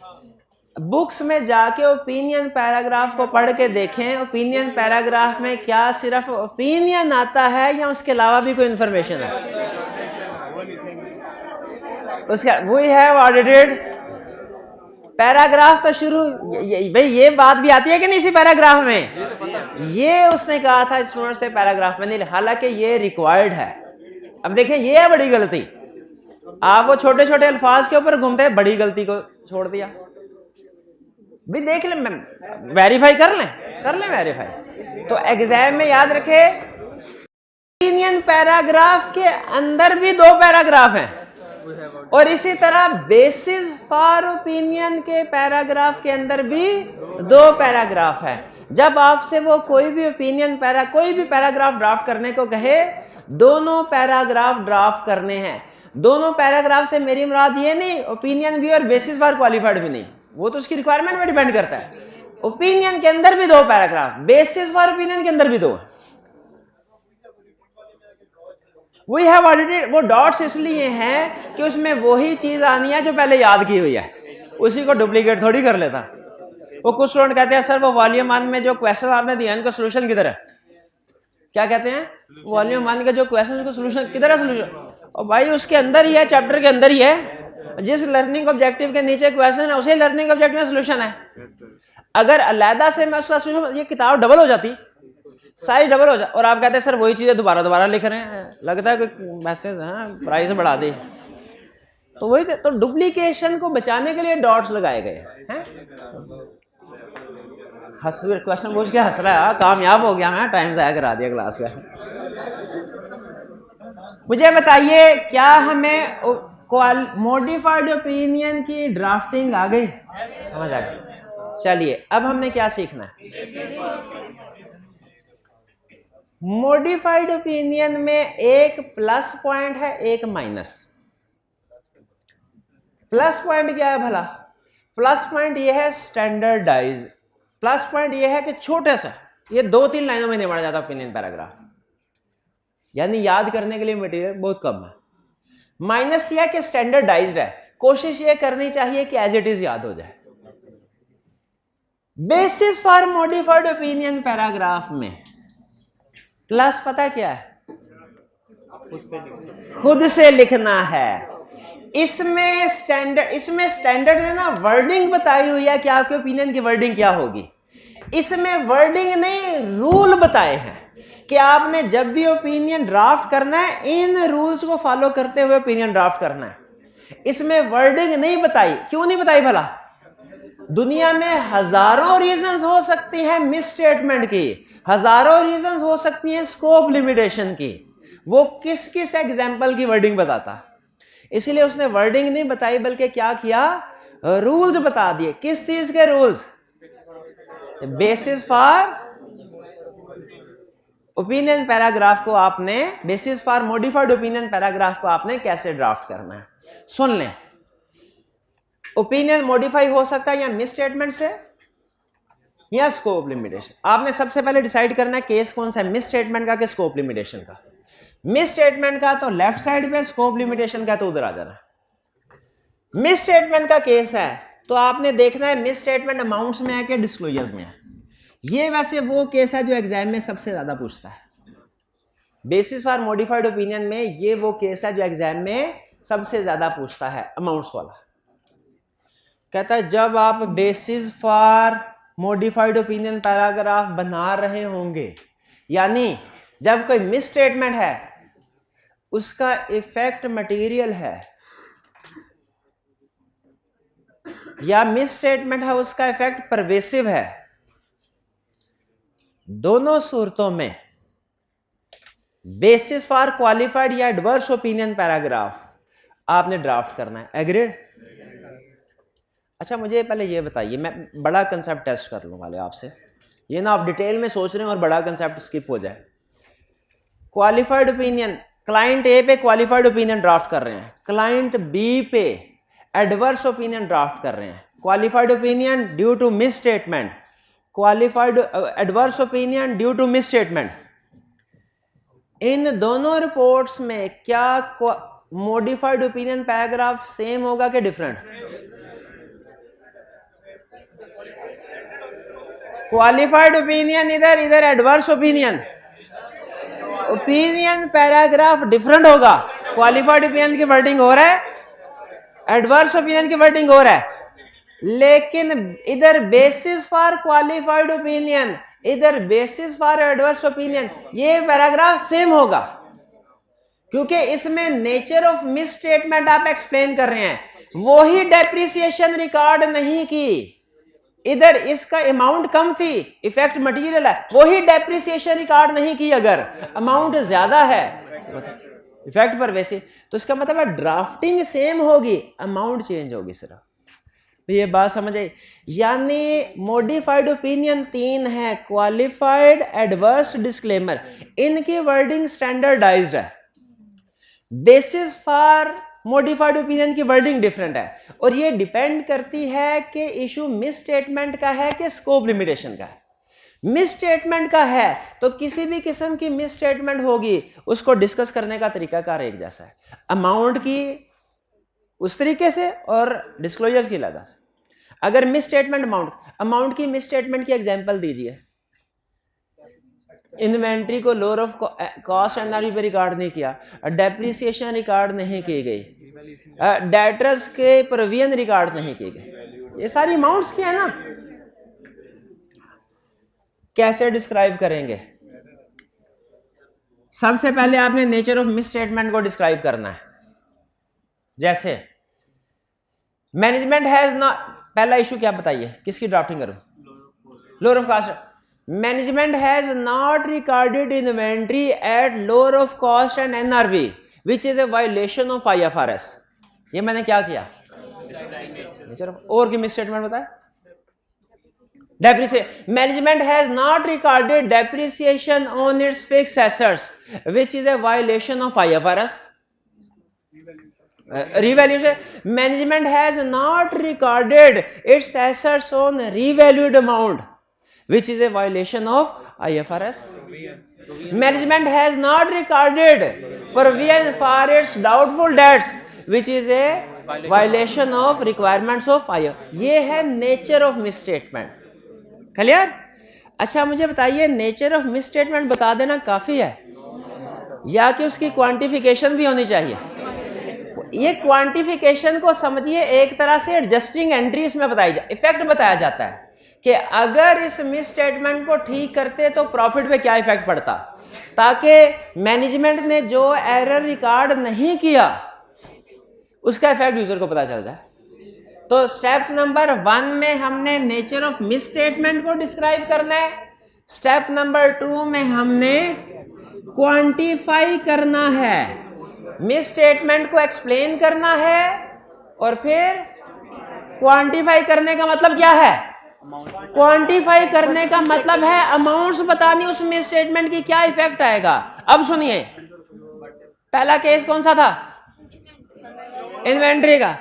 बुक्स में जाके ओपिनियन पैराग्राफ को पढ़ के देखें, ओपिनियन पैराग्राफ में क्या सिर्फ ओपिनियन आता है या उसके अलावा भी कोई इंफॉर्मेशन है? उसका वी हैव ऑडिटेड पैराग्राफ तो शुरू, भाई ये बात भी आती है कि नहीं इसी पैराग्राफ में, ये उसने कहा था स्टूडेंट्स से पैराग्राफ में नहीं, हालांकि ये रिक्वायर्ड है। अब देखें ये है बड़ी गलती, आप वो छोटे छोटे अल्फाज के ऊपर घूमते हैं, बड़ी गलती को छोड़ दिया। भी देख लें, वेरीफाई कर लें वेरीफाई। तो एग्जाम में याद रखे ओपिनियन पैराग्राफ के अंदर भी दो पैराग्राफ हैं, और इसी तरह बेसिस फॉर ओपिनियन के पैराग्राफ के अंदर भी दो पैराग्राफ है। जब आपसे वो कोई भी ओपिनियन कोई भी पैराग्राफ ड्राफ्ट करने को कहे, दोनों पैराग्राफ ड्राफ्ट करने हैं। दोनों पैराग्राफ से मेरी मुराद ये नहीं ओपिनियन भी और बेसिस फॉर क्वालिफाइड भी नहीं, वो तो उसकी रिक्वायरमेंट में डिपेंड करता है। ओपिनियन के अंदर भी दो पैराग्राफ, बेसिस फॉर ओपिनियन के अंदर भी दो। वी हैव ऑडिटेड, वो डॉट्स इसलिए हैं कि उसमें वही चीज आनी है जो पहले याद की हुई है, उसी को डुप्लीकेट थोड़ी कर लेता। वो कुछ स्टूडेंट कहते हैं सर वो वॉल्यूम 1 में जो क्वेश्चन आपने दिया इनका सोल्यूशन किधर है? क्या कहते हैं? वॉल्यूम 1 का जो क्वेश्चन उसका सोल्यूशन किधर है? सोल्यूशन और भाई उसके अंदर ही है, चैप्टर के अंदर ही है। जिस लर्निंग ऑब्जेक्टिव के नीचे क्वेश्चन है उसी लर्निंग ऑब्जेक्टिव में सोल्यूशन है। अगर अलहदा से मैं उसका सोल्यूशन, ये किताब डबल हो जाती, साइज डबल हो जाए, और आप कहते हैं सर वही चीजें दोबारा लिख रहे हैं, लगता है कोई मैसेज है प्राइस बढ़ा दे, तो वही तो डुप्लीकेशन को बचाने के लिए डॉट्स लगाए गए हैं। क्वेश्चन पूछ के हंस रहा है, कामयाब हो गया, मैं टाइम ज़ाया करा दिया क्लास का। मुझे बताइए क्या हमें मॉडिफाइड ओपिनियन की ड्राफ्टिंग आ गई? समझ आ गई। चलिए अब हमने क्या सीखना है। मॉडिफाइड ओपिनियन में एक प्लस पॉइंट है, एक माइनस। प्लस पॉइंट क्या है भला? प्लस पॉइंट ये है स्टैंडर्डाइज। प्लस पॉइंट ये है कि छोटे सा, ये 2-3 लाइनों में निबट जाता ओपिनियन पैराग्राफ, यानी याद करने के लिए मटेरियल बहुत कम है। माइनस यह है कि स्टैंडर्डाइज्ड है, कोशिश ये करनी चाहिए कि एज इट इज याद हो जाए। Basis for modified opinion paragraph में प्लस पता क्या है? खुद से लिखना है। इसमें स्टैंडर्ड है ना, वर्डिंग बताई हुई है कि आपके ओपिनियन की वर्डिंग क्या होगी। इसमें वर्डिंग नहीं, रूल बताए हैं कि आपने जब भी ओपिनियन ड्राफ्ट करना है इन रूल्स को फॉलो करते हुए ओपिनियन ड्राफ्ट करना है। इसमें वर्डिंग नहीं बताई। क्यों नहीं बताई भला? दुनिया में हजारों रीजंस हो सकती हैं मिस स्टेटमेंट की, हजारों रीजंस हो सकती हैं स्कोप लिमिटेशन की, वो किस किस एग्जाम्पल की वर्डिंग बताता। इसलिए उसने वर्डिंग नहीं बताई बल्कि क्या किया? रूल्स बता दिए। किस चीज के rules? Basis for opinion paragraph को आपने, basis for modified opinion paragraph को आपने कैसे ड्राफ्ट करना है। सुन लें, ओपिनियन मॉडिफाई हो सकता है या मिस स्टेटमेंट से या स्कोप लिमिटेशन। आपने सबसे पहले डिसाइड करना है केस कौन सा है, मिस स्टेटमेंट का कि स्कोप लिमिटेशन का। मिस स्टेटमेंट का तो लेफ्ट साइड पे, स्कोप लिमिटेशन का तो उधर आ जाना। मिस स्टेटमेंट का केस है तो आपने देखना है मिस स्टेटमेंट अमाउंट्स में है कि डिस्क्लोजर्स में है। ये वैसे वो केस है जो एग्जाम में सबसे ज्यादा पूछता है। बेसिस फॉर मॉडिफाइड ओपिनियन में ये वो केस है जो एग्जाम में सबसे ज्यादा पूछता है, अमाउंट्स वाला। कहता है जब आप basis for modified opinion paragraph बना रहे होंगे, यानी जब कोई मिस स्टेटमेंट है उसका इफेक्ट मटेरियल है, या मिस स्टेटमेंट है उसका इफेक्ट परवेसिव है, दोनों सूरतों में बेसिस फॉर क्वालिफाइड या एडवर्स ओपिनियन पैराग्राफ आपने ड्राफ्ट करना है। एग्रीड? अच्छा मुझे पहले ये बताइए, मैं बड़ा कंसेप्ट टेस्ट कर लूँ वाले आपसे, ये ना आप डिटेल में सोच रहे हैं और बड़ा कंसेप्ट स्किप हो जाए। क्वालिफाइड ओपिनियन, क्लाइंट ए पे क्वालिफाइड ओपिनियन ड्राफ्ट कर रहे हैं, क्लाइंट बी पे एडवर्स ओपिनियन ड्राफ्ट कर रहे हैं। Qualified opinion due to misstatement, qualified adverse opinion due to misstatement. इन दोनों रिपोर्ट्स में क्या मॉडिफाइड ओपिनियन पैराग्राफ सेम होगा कि डिफरेंट? क्वालिफाइड ओपिनियन इधर, इधर adverse opinion, opinion paragraph different होगा। क्वालिफाइड ओपिनियन की वर्डिंग हो रहा है, एडवर्स ओपिनियन की वर्डिंग हो रहा है। लेकिन इधर बेसिस फॉर क्वालिफाइड ओपिनियन, इधर बेसिस फॉर एडवर्स ओपिनियन, ये पैराग्राफ सेम होगा क्योंकि इसमें नेचर ऑफ मिस स्टेटमेंट आप एक्सप्लेन कर रहे हैं, वो ही डेप्रिसिएशन रिकॉर्ड नहीं की, इधर इसका अमाउंट कम थी, इफेक्ट मटेरियल है, वही डेप्रिसिएशन रिकॉर्ड नहीं की, अगर अमाउंट ज्यादा है इफेक्ट पर वैसे, तो इसका मतलब है ड्राफ्टिंग सेम होगी, अमाउंट चेंज होगी सिर्फ। ये बात समझ आई? यानी मॉडिफाइड ओपिनियन 3 है, क्वालिफाइड, एडवर्स, डिस्क्लेमर, इनकी वर्डिंग स्टैंडर्डाइज्ड है, बेसिस फॉर मॉडिफाइड ओपिनियन की वर्डिंग डिफरेंट है, और ये डिपेंड करती है कि इशू मिस स्टेटमेंट का है कि स्कोप लिमिटेशन का है। मिस स्टेटमेंट का है तो किसी भी किस्म की मिस स्टेटमेंट होगी उसको डिस्कस करने का तरीकाकार एक जैसा है, अमाउंट की उस तरीके से और डिस्क्लोजर्स की अलग से। अगर मिस स्टेटमेंट अमाउंट की मिस स्टेटमेंट की एग्जांपल दीजिए, इन्वेंट्री को लोअर ऑफ कॉस्ट एनआरवी पे रिकॉर्ड नहीं किया, डेप्रिसिएशन रिकॉर्ड नहीं की गई, डेटर्स के प्रोविजन रिकॉर्ड नहीं की गई, ये सारी अमाउंट्स की है ना, कैसे डिस्क्राइब करेंगे? सबसे पहले आपने नेचर ऑफ मिस स्टेटमेंट को डिस्क्राइब करना है। जैसे मैनेजमेंट हैज नॉट, पहला इशू क्या बताइए, किसकी ड्राफ्टिंग करूं? Lower of cost. Management has not recorded inventory at lower of cost and NRV which is a violation of IFRS. ये मैंने क्या किया? और की मिस स्टेटमेंट बताए? Depreciation. Management has not recorded depreciation on its fixed assets, which is a violation of IFRS. Revaluation. Management has not recorded its assets on revalued amount, which is a violation of IFRS. Management has not recorded provision for its doubtful debts, which is a violation of requirements of IFRS. ये है nature of misstatement. Clear? अच्छा मुझे बताइए, nature of miss statement बता देना काफी है या कि उसकी क्वांटिफिकेशन भी होनी चाहिए? ये क्वांटिफिकेशन को समझिए, एक तरह से एडजस्टिंग एंट्री इसमें बताई जाए, इफेक्ट बताया जाता है कि अगर इस मिस स्टेटमेंट को ठीक करते तो प्रॉफिट पे क्या इफेक्ट पड़ता, ताकि मैनेजमेंट ने जो एरर रिकॉर्ड नहीं किया उसका इफेक्ट यूजर को पता चल जाए। तो स्टेप नंबर 1 में हमने नेचर ऑफ मिस स्टेटमेंट को डिस्क्राइब करना है, स्टेप नंबर 2 में हमने क्वांटिफाई करना है, मिस स्टेटमेंट को एक्सप्लेन करना है, और फिर क्वांटिफाई करने का मतलब क्या है? क्वांटिफाई करने का मतलब है अमाउंट्स बतानी उस मिस स्टेटमेंट की क्या इफेक्ट आएगा। अब सुनिए, पहला केस कौन सा था? इन्वेंट्री का।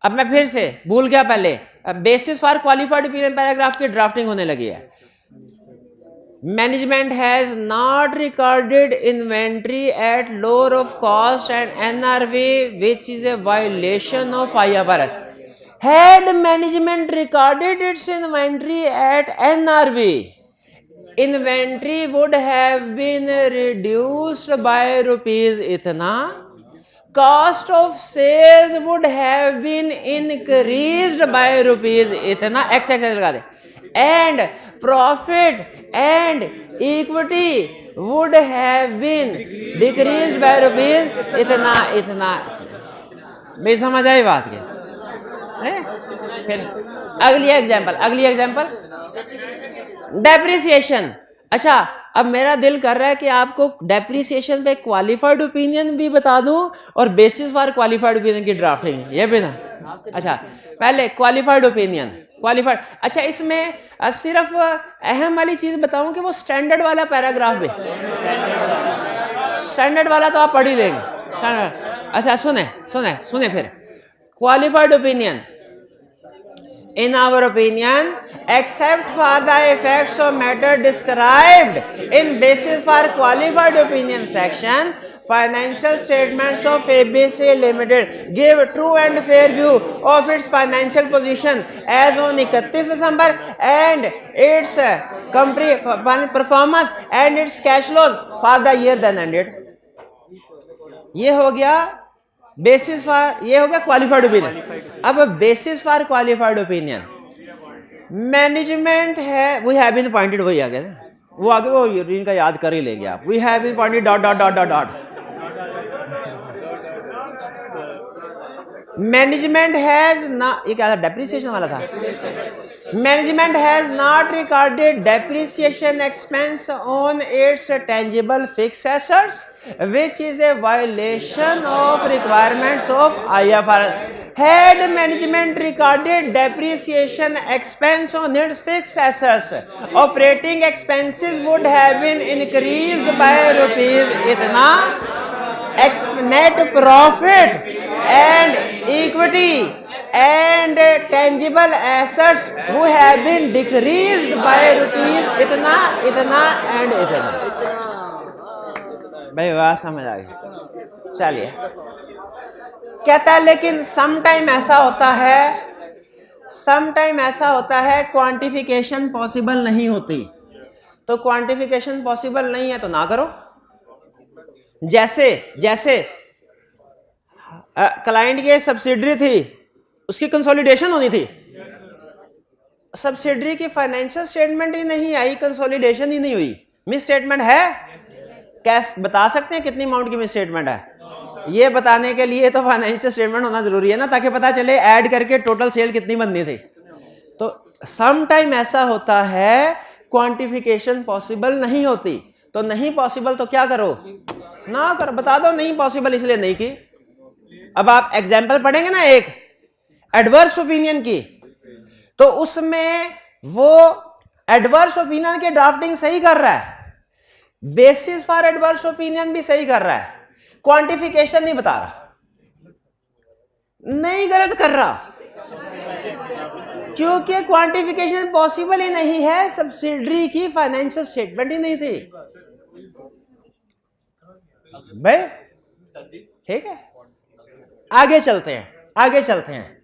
अब मैं फिर से भूल गया, पहले basis for qualified opinion paragraph की ड्राफ्टिंग होने लगी है। Management has not recorded inventory at lower of cost and NRV which is a violation of IFRS. Had management recorded its inventory at NRV, inventory would have been reduced by rupees इतना, cost of sales would have been increased by rupees इतना, x लगा दे, and profit and equity would have been decreased by rupees इतना इतना। भाई समझ आई बात के? फिर अगली एग्जांपल डेप्रिसिएशन। अच्छा, अब मेरा दिल कर रहा है कि आपको डेप्रिसिएशन पे क्वालिफाइड ओपिनियन भी बता दूं और बेसिस फॉर क्वालिफाइड ओपिनियन की ड्राफ्टिंग, ये भी ना। अच्छा, पहले क्वालिफाइड ओपिनियन, अच्छा इसमें सिर्फ अहम वाली चीज बताऊं कि वो स्टैंडर्ड वाला पैराग्राफ भी, स्टैंडर्ड वाला तो आप पढ़ ही लेंगे। अच्छा सुने फिर qualified opinion. In our opinion, except for the effects of matter described in basis for qualified opinion section, financial statements of ABC Limited give true and fair view of its financial position as on 31 December and its company performance and its cash flows for the year then ended. ये हो गया basis for, ये हो गया qualified opinion. अब basis for qualified opinion, management है, we have been appointed, वही आ गया ना, वो आगे वो इनका याद कर ही लेंगे आप, we have been appointed dot dot dot dot dot. Management has ना, ये क्या था, डेप्रिसिएशन वाला था। Management has not recorded depreciation expense on its tangible fixed assets which is a violation of requirements of IFRS. Had management recorded depreciation expense on its fixed assets, operating expenses would have been increased by rupees इतना, net profit and equity and tangible assets would have been decreased by rupees इतना इतना and इतना। भाई वाह, समझ आ गई। चलिए, कहता है लेकिन सम टाइम ऐसा होता है, सम टाइम ऐसा होता है क्वांटिफिकेशन पॉसिबल नहीं होती। तो क्वांटिफिकेशन पॉसिबल नहीं है तो ना करो। जैसे जैसे क्लाइंट की सब्सिडरी थी, उसकी कंसोलिडेशन होनी थी, सब्सिडरी की फाइनेंशियल स्टेटमेंट ही नहीं आई, कंसोलिडेशन ही नहीं हुई, मिस स्टेटमेंट है। कैश बता सकते हैं कितनी अमाउंट की मिस स्टेटमेंट है? ये बताने के लिए तो फाइनेंशियल स्टेटमेंट होना जरूरी है ना, ताकि पता चले ऐड करके टोटल सेल कितनी बननी थी। तो सम टाइम ऐसा होता है क्वांटिफिकेशन पॉसिबल नहीं होती। तो नहीं पॉसिबल तो क्या करो, ना करो, बता दो नहीं पॉसिबल इसलिए नहीं की। अब आप एग्जाम्पल पढ़ेंगे ना एक एडवर्स ओपिनियन की, तो उसमें वो एडवर्स ओपिनियन के ड्राफ्टिंग सही कर रहा है, बेसिस फॉर एडवर्स ओपिनियन भी सही कर रहा है, क्वांटिफिकेशन नहीं बता रहा, नहीं गलत कर रहा, क्योंकि क्वांटिफिकेशन पॉसिबल ही नहीं है, सब्सिडरी की फाइनेंशियल स्टेटमेंट ही नहीं थी भाई। ठीक है, आगे चलते हैं, आगे चलते हैं।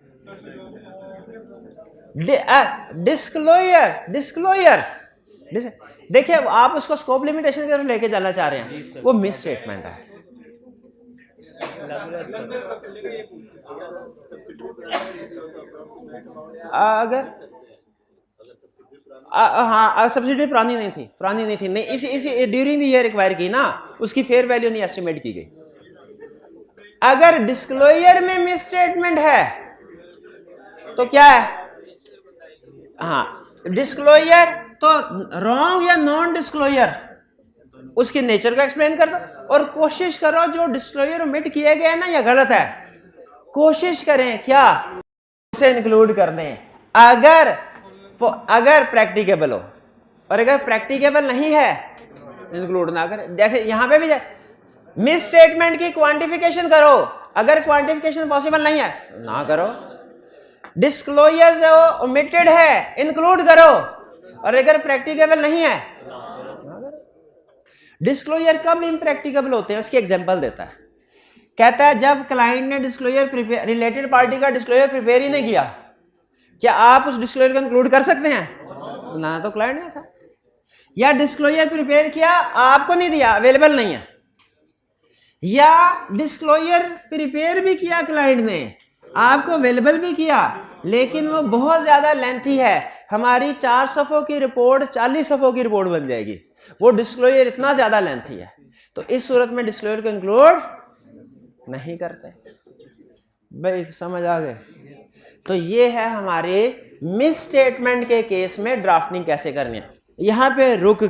डिस्क्लोजर, डिस्क्लोजर देखिए, आप उसको स्कोप लिमिटेशन की तरफ लेके जाना चाह रहे हैं, वो मिस स्टेटमेंट है। अगर हाँ सब्सिडी पुरानी नहीं थी, पुरानी नहीं थी, नहीं इसी ड्यूरिंग द ईयर रिक्वायर की ना, उसकी फेयर वैल्यू नहीं एस्टिमेट की गई। अगर डिस्क्लोजर में मिस स्टेटमेंट है तो क्या है, हाँ डिस्क्लोजर तो रॉन्ग या नॉन डिस्क्लोजर, उसके नेचर को एक्सप्लेन कर दो और कोशिश करो जो डिस्क्लोजर ओमिट किए गए ना या गलत है, कोशिश करें क्या उसे इंक्लूड कर दें अगर प्रैक्टिकेबल हो, और अगर प्रैक्टिकेबल नहीं है इंक्लूड ना करें। जैसे यहां पे भी मिस स्टेटमेंट की क्वांटिफिकेशन करो, अगर क्वांटिफिकेशन पॉसिबल नहीं है ना करो। डिस्क्लोजर जो ओमिटेड है इंक्लूड करो, और अगर प्रैक्टिकेबल नहीं है। डिस्क्लोजर कब इम्प्रैक्टिकेबल होते हैं, उसकी एग्जांपल देता है, कहता है जब क्लाइंट ने डिस्क्लोजर प्रिपेयर, रिलेटेड पार्टी का डिस्क्लोजर प्रिपेयर ही नहीं किया, क्या आप उस डिस्क्लोजर को इंक्लूड कर सकते हैं? ना, तो क्लाइंट ने था, या डिस्क्लोजर प्रिपेयर किया आपको नहीं दिया, अवेलेबल नहीं है, या डिस्क्लोजर प्रिपेयर भी किया क्लाइंट ने, आपको अवेलेबल भी किया, लेकिन वो बहुत ज्यादा लेंथी है, हमारी 4 सफ़ों की रिपोर्ट 40 सफ़ों की रिपोर्ट बन जाएगी, वो डिस्क्लोजर इतना ज्यादा लेंथी है, तो इस सूरत में डिस्क्लोजर को इंक्लूड नहीं करते। भाई समझ आ गए? तो ये है हमारे मिस स्टेटमेंट के केस में ड्राफ्टिंग कैसे करनी है। यहां पे रुक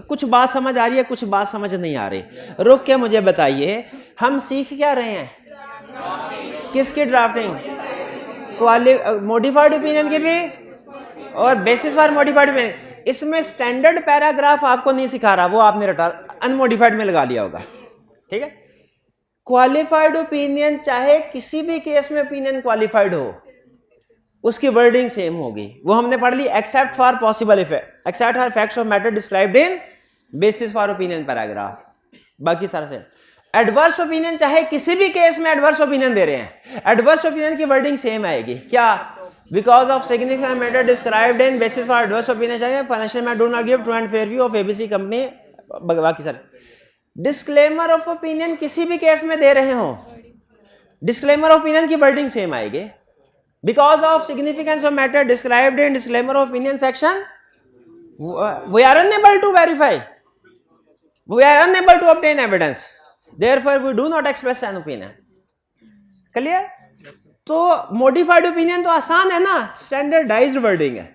कुछ बात समझ आ रही है, कुछ बात समझ नहीं आ रही, रुक के मुझे बताइए हम सीख क्या रहे हैं, किसकी ड्राफ्टिंग, मॉडिफाइड ओपिनियन की भी और बेसिस फॉर मॉडिफाइड ओपिनियन। इसमें स्टैंडर्ड पैराग्राफ आपको नहीं सिखा रहा, वो आपने रटा अनमॉडिफाइड में लगा लिया होगा, ठीक है। क्वालिफाइड ओपिनियन चाहे किसी भी केस में ओपिनियन क्वालिफाइड हो, उसकी वर्डिंग सेम होगी, वो हमने पढ़ ली, except for possible effect, except for facts of matter described in basis for opinion paragraph, बाकी सारा सेम। एडवर्स ओपिनियन चाहे किसी भी केस में एडवर्स ओपिनियन दे रहे हैं, एडवर्स ओपिनियन की वर्डिंग सेम आएगी, क्या, because of significant matter described in basis for adverse opinion, चाहे financial matter do not give true and fair view of ABC company, बाकी सारे। डिस्क्लेमर ऑफ ओपिनियन किसी भी केस में दे रहे हो, डिस्क्लेमर ऑफ ओपिनियन की वर्डिंग सेम आएगी. Because of significance of matter described in disclaimer of opinion section we are unable to verify, we are unable to obtain evidence, therefore we do not express an opinion. Clear? तो modified opinion तो आसान है ना, standardised wording है.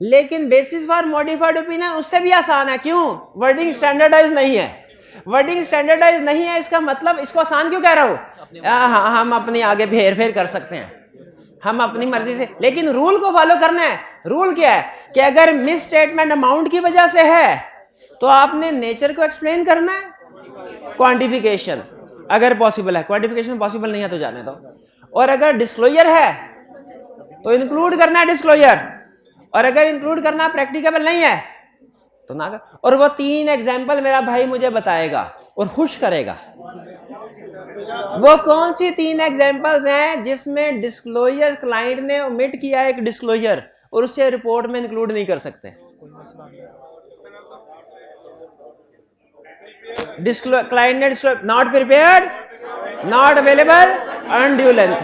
लेकिन basis for modified opinion उससे भी आसान है. क्यों? वर्डिंग स्टैंडर्डाइज नहीं है. वर्डिंग स्टैंडर्डाइज नहीं है इसका मतलब, इसको आसान क्यों कह रहा हूं? हाँ, हम अपनी आगे फेर फेर कर सकते हैं, हम अपनी मर्जी से, लेकिन रूल को फॉलो करना है. रूल क्या है कि अगर मिस स्टेटमेंट अमाउंट की वजह से है तो आपने नेचर को एक्सप्लेन करना है. क्वांटिफिकेशन अगर पॉसिबल है, क्वांटिफिकेशन पॉसिबल नहीं है तो जाने दो. और अगर डिस्क्लोजर है तो इंक्लूड करना है डिस्क्लोजर, और अगर इंक्लूड करना प्रैक्टिकेबल नहीं है तो ना कर. और वो 3 एग्जाम्पल मेरा भाई मुझे बताएगा और खुश करेगा. वो कौन सी 3 एग्जाम्पल्स हैं जिसमें डिस्क्लोजर क्लाइंट ने ओमिट किया एक डिस्क्लोजर और उससे रिपोर्ट में इंक्लूड नहीं कर सकते? क्लाइंट ने not prepared, not available, undue length.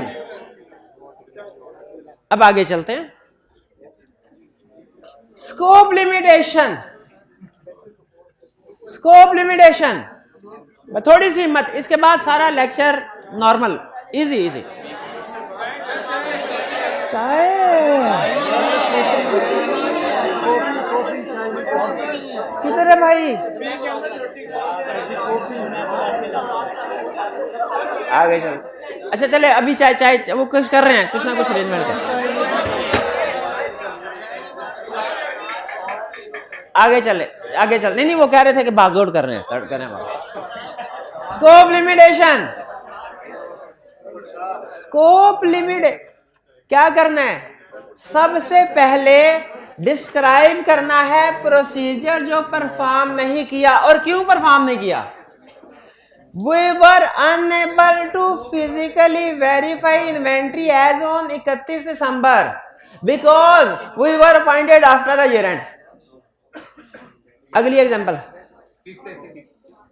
अब आगे चलते हैं. स्कोप लिमिटेशन, स्कोप लिमिटेशन, थोड़ी सी हिम्मत, इसके बाद सारा लेक्चर नॉर्मल, इजी इजी. चाय किधर है भाई? आगे चल. अच्छा चले, अभी चाय चाय वो कुछ कर रहे हैं, कुछ ना कुछ अरेंजमेंट है. आगे चले, आगे चल. नहीं वो कह रहे थे कि भागदौड़ कर रहे हैं, तड़ कर रहे हैं. स्कोप लिमिटेशन, स्कोप लिमिट क्या करना है? सबसे पहले डिस्क्राइब करना है प्रोसीजर जो परफॉर्म नहीं किया. और क्यों परफॉर्म नहीं किया? We were unable to physically verify inventory as on 31 December because we were appointed after the year end. अगली एग्जांपल,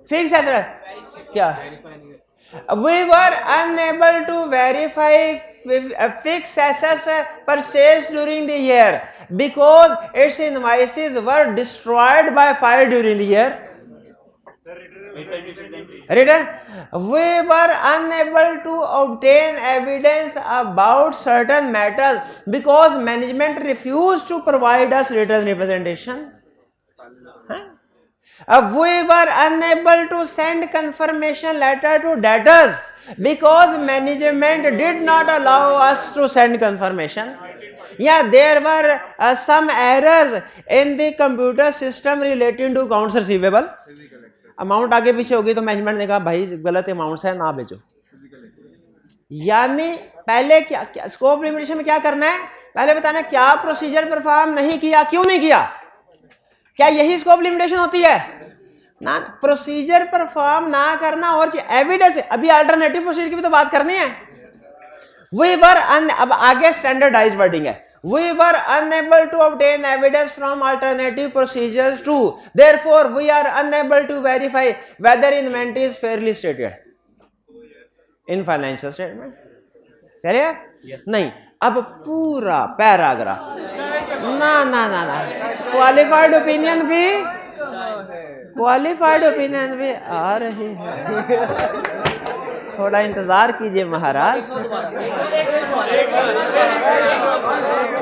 फिक्स एसेट क्या? We were unable to verify fixed assets purchased during the year because its invoices were destroyed by fire during the year. Reader, we were unable to obtain evidence about certain matters because management refused to provide us written representation. We were unable to send confirmation letter to debtors because management did not allow us to send confirmation. Yeah, there were some errors in the computer system relating to accounts receivable. Amount आगे पीछे होगी तो management ने कहा भाई गलत amount है, ना भेजो. यानी पहले क्या स्कोप लिमिटेशन में क्या करना है? पहले बताना क्या प्रोसीजर परफॉर्म नहीं किया, क्यों नहीं किया. क्या यही स्कोप लिमिटेशन होती है? ना, प्रोसीजर परफॉर्म ना करना और एविडेंस. अभी अल्टरनेटिव प्रोसीजर की भी तो बात करनी है. वी वर अब आगे स्टैंडर्डाइज्ड वर्डिंग है. We were unable to obtain evidence from alternative procedures too. Therefore, we are unable to verify whether inventory is fairly stated in financial statement. Clear? Yes. नहीं, अब पूरा पैराग्राफ. ना ना ना ना, क्वालिफाइड ओपिनियन भी, qualified opinion भी आ रही है. थोड़ा इंतजार कीजिए महाराज.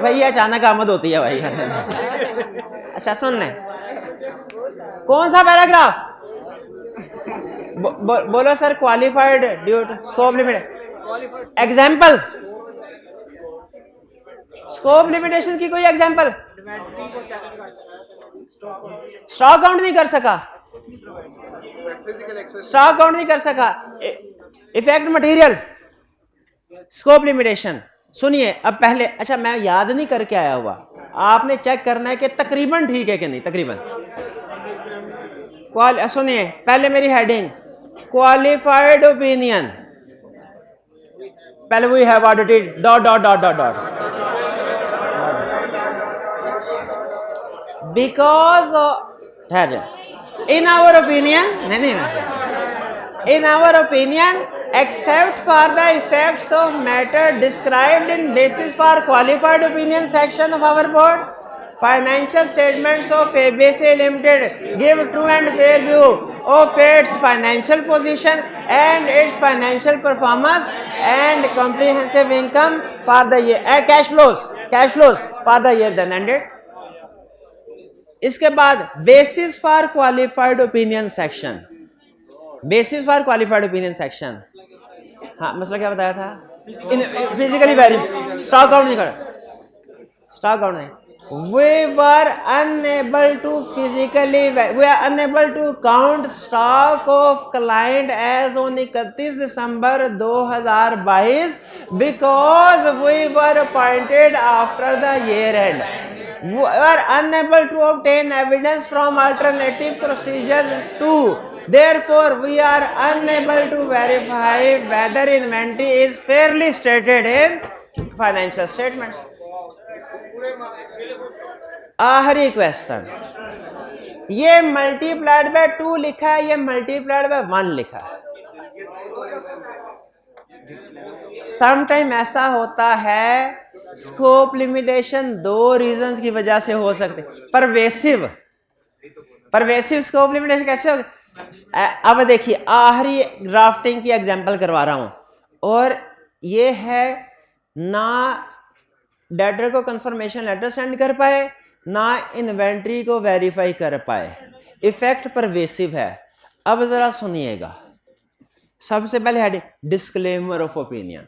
भाई अचानक आमद होती है भाई. अच्छा सुन ले, कौन सा पैराग्राफ? बोलो sir. Qualified duty, scope limit, example. Scope limitation की कोई एग्जाम्पल? स्टॉक काउंट नहीं कर सका, स्टॉक काउंट नहीं कर सका. Effect material, scope limitation. सुनिए अब पहले, अच्छा मैं याद नहीं करके आया हुआ, आपने चेक करना है कि तकरीबन ठीक है कि नहीं. तकरीबन सुनिए, पहले मेरी हेडिंग क्वालिफाइड ओपिनियन. पहले we have audited dot dot dot dot dot because in our opinion, नहीं, in our opinion except for the effects of matter described in basis for qualified opinion section of our board, financial statements of ABC Limited give true and fair view of its financial position and its financial performance and comprehensive income for the year and cash flows for the year then ended. इसके बाद basis for qualified opinion section, basis for qualified opinion section. हाँ, मसला क्या बताया था? Physically very stock count नहीं कर, stock count नहीं. We were unable to count stock of client as on 31 December 2022 because we were appointed after the year end. We were unable to obtain evidence from alternative procedures too. Therefore, we are unable to verify whether inventory is fairly stated in financial statements. आखिरी question, ये multiplied by 2 लिखा है, ये multiplied by 1 लिखा है. Sometime ऐसा होता है, स्कोप लिमिटेशन 2 रीजंस की वजह से हो सकते. परवेसिव स्कोप लिमिटेशन कैसे होगी? अब देखिए, आखिरी ड्राफ्टिंग की एग्जांपल करवा रहा हूं, और ये है ना डेटर को कंफर्मेशन लेटर सेंड कर पाए, ना इन्वेंट्री को वेरीफाई कर पाए. इफेक्ट परवेसिव है. अब जरा सुनिएगा, सबसे पहले हेडिंग डिस्क्लेमर ऑफ ओपिनियन,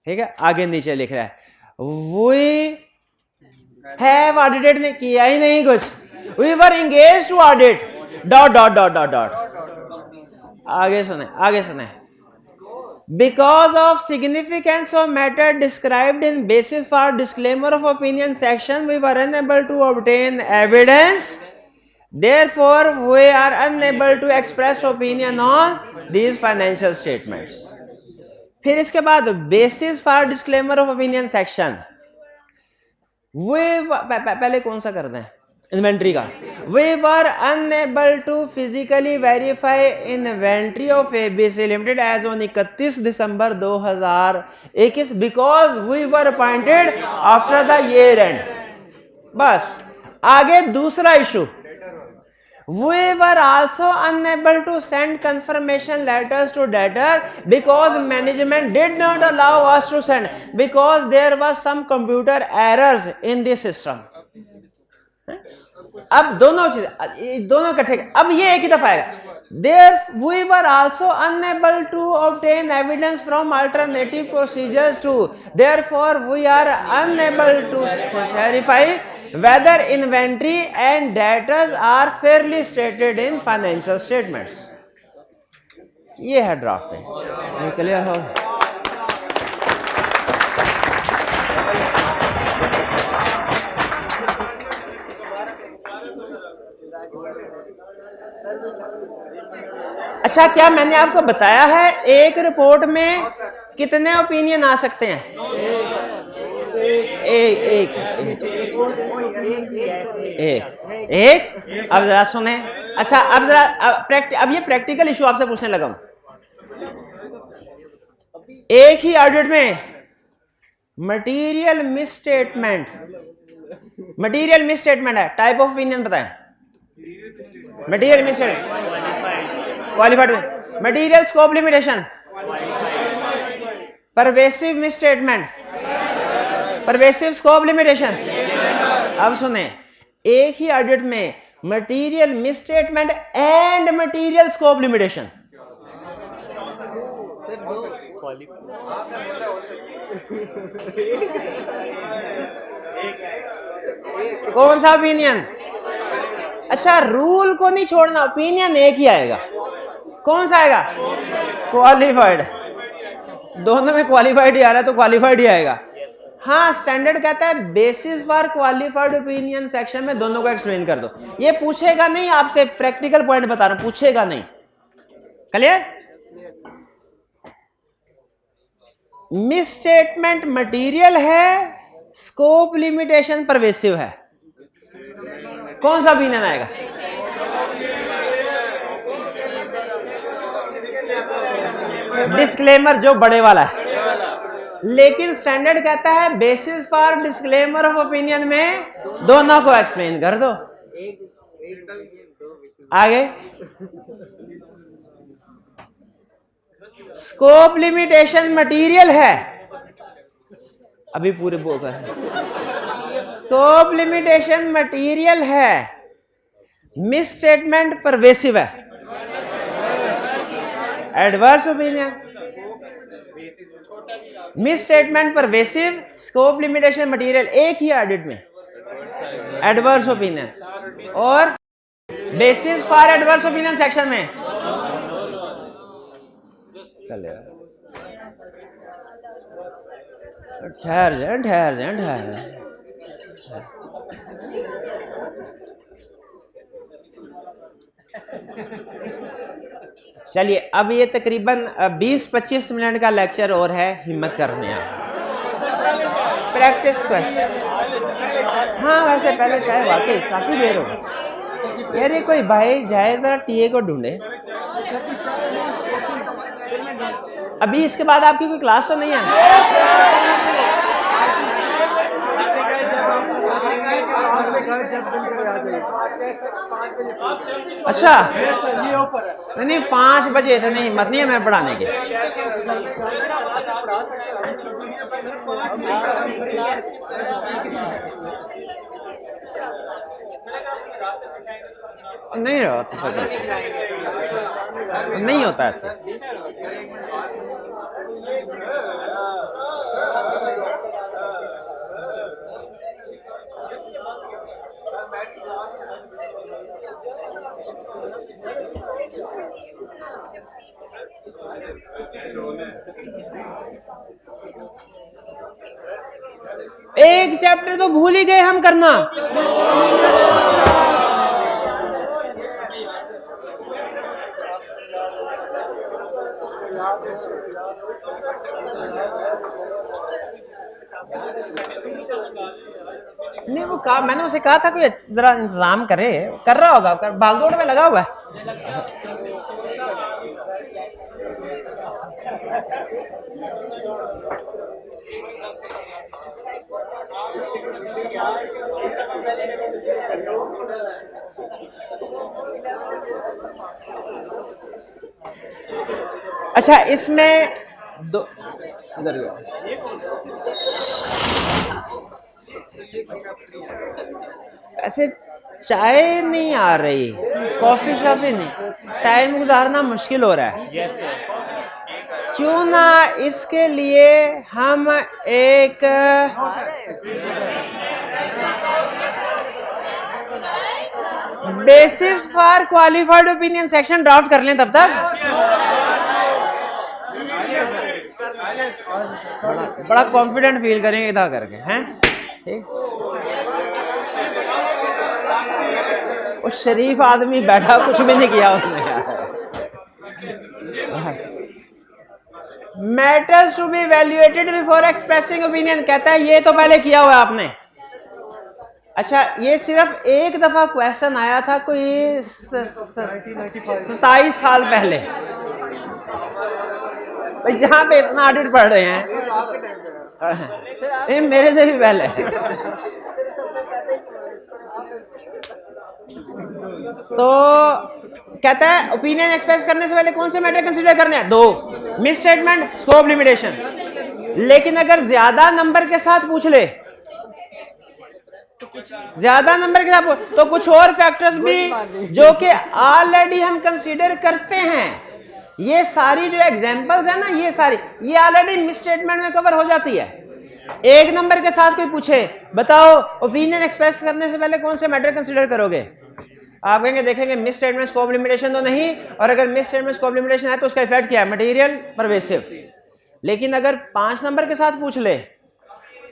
ठीक है. आगे नीचे लिख रहा है वी हैव ऑडिटेड, ने किया ही नहीं कुछ, we were engaged to audit dot dot dot dot dot. आगे सुने. Because of significance of matter described in basis for disclaimer of opinion section, we were unable to obtain evidence. Therefore, we are unable to express opinion on these financial statements. फिर इसके बाद basis for disclaimer of opinion section, पहले कौन सा करते हैं? Inventory का. We were unable to physically verify inventory of ABC Limited as on 31 December 2021 because we were appointed after the year end. बस. आगे दूसरा issue, we were also unable to send confirmation letters to debtor because management did not allow us to send because there was some computer errors in the system. अब दोनों चीजें, दोनों इकट्ठे, अब ये एक ही दफा आएगा. There we were also unable to obtain evidence from alternative procedures too. Therefore, we are unable to verify whether inventory and debtors are fairly stated in financial statements. ये है ड्राफ्टिंग. क्लियर हो? अच्छा, क्या मैंने आपको बताया है एक रिपोर्ट में कितने ओपिनियन आ सकते हैं? एक. अब जरा सुने. अच्छा, अब जरा अब ये प्रैक्टिकल इशू आपसे पूछने लगा हूं. एक ही ऑडिट में मटेरियल मिसस्टेटमेंट है. टाइप ऑफ ओपिनियन बताएं. मटेरियल मिसस्टेटमेंट, क्वालिफाइड में, material scope limitation, pervasive misstatement, pervasive scope limitation. अब सुने, एक ही ऑडिट में material misstatement and material scope limitation. कौन सा ओपिनियन? अच्छा, रूल को नहीं छोड़ना, ओपिनियन एक ही आएगा. कौन सा आएगा? क्वालिफाइड. दोनों में क्वालिफाइड ही आ रहा है तो क्वालिफाइड ही आएगा. हाँ, स्टैंडर्ड कहता है basis for qualified opinion section में दोनों को एक्सप्लेन कर दो. ये पूछेगा नहीं आपसे, प्रैक्टिकल पॉइंट बता रहा हूं, पूछेगा नहीं. क्लियर? मिसस्टेटमेंट मटेरियल है, स्कोप लिमिटेशन परवेसिव है. कौन सा ओपिनियन आएगा? डिस्क्लेमर जो बड़े वाला है, लेकिन स्टैंडर्ड कहता है basis for disclaimer of opinion में दोनों को एक्सप्लेन कर दो। आगे स्कोप लिमिटेशन मटेरियल है, अभी पूरे बुक है। स्कोप लिमिटेशन मटेरियल है, मिस स्टेटमेंट परवेसिव है, adverse opinion. Miss statement pervasive, scope limitation material एक ही ऑडिट में, एडवर्स ओपिनियन और basis for adverse opinion section में। ठहर जाए ठहर जाए ठहर जाए। चलिए अब ये तकरीबन 20-25 मिनट का लेक्चर और है, हिम्मत करने आप। Practice question. हाँ वैसे पहले चाहे वाकई काफी देर हो यार, ये कोई भाई जाए जरा टीए को ढूंढे। अभी इसके बाद आपकी कोई क्लास तो नहीं है? अच्छा नहीं 5 बजे थे, नहीं हिम्मत नहीं है मैं पढ़ाने की। नहीं होता, नहीं होता ऐसे। एक चैप्टर तो भूल ही गए हम करना। नहीं वो कहा, मैंने उसे कहा था कोई जरा इंतजाम करे, कर रहा होगा, भाग दौड़ में लगा हुआ है। अच्छा इसमें दो इधर ऐसे चाय नहीं आ रही, कॉफी शॉफी नहीं, टाइम गुजारना मुश्किल हो रहा है। क्यों ना इसके लिए हम एक basis for qualified opinion section draft कर लें तब तक। बड़ा कॉन्फिडेंट फील करेंगे इधर करके, हैं ठीक। वो शरीफ आदमी बैठा, कुछ भी नहीं किया उसने यार। Matters to be evaluated before expressing opinion कहता है ये तो पहले किया हुआ है आपने। अच्छा ये सिर्फ एक दफा क्वेश्चन आया था कोई 27 साल पहले, जहां पे इतना ऑडिट पढ़ रहे हैं मेरे से भी पहले। तो कहता है ओपिनियन एक्सप्रेस करने से पहले कौन से मैटर कंसीडर करने हैं? 2, मिस स्टेटमेंट, स्कोप लिमिटेशन। लेकिन अगर ज्यादा नंबर के साथ पूछ ले, ज्यादा नंबर के साथ तो कुछ और फैक्टर्स भी जो कि ऑलरेडी हम कंसीडर करते हैं, ये सारी जो एग्जांपल्स है ना, ये सारी ये ऑलरेडी मिस स्टेटमेंट में कवर हो जाती है। एक नंबर के साथ कोई पूछे बताओ ओपिनियन एक्सप्रेस करने से पहले कौन से मैटर कंसीडर करोगे, आप कहेंगे देखेंगे मिस स्टेटमेंट स्कोप लिमिटेशन तो नहीं, और अगर मिस स्टेटमेंट स्कोप लिमिटेशन है तो उसका इफेक्ट क्या है? Material pervasive. लेकिन अगर 5 नंबर के साथ पूछ ले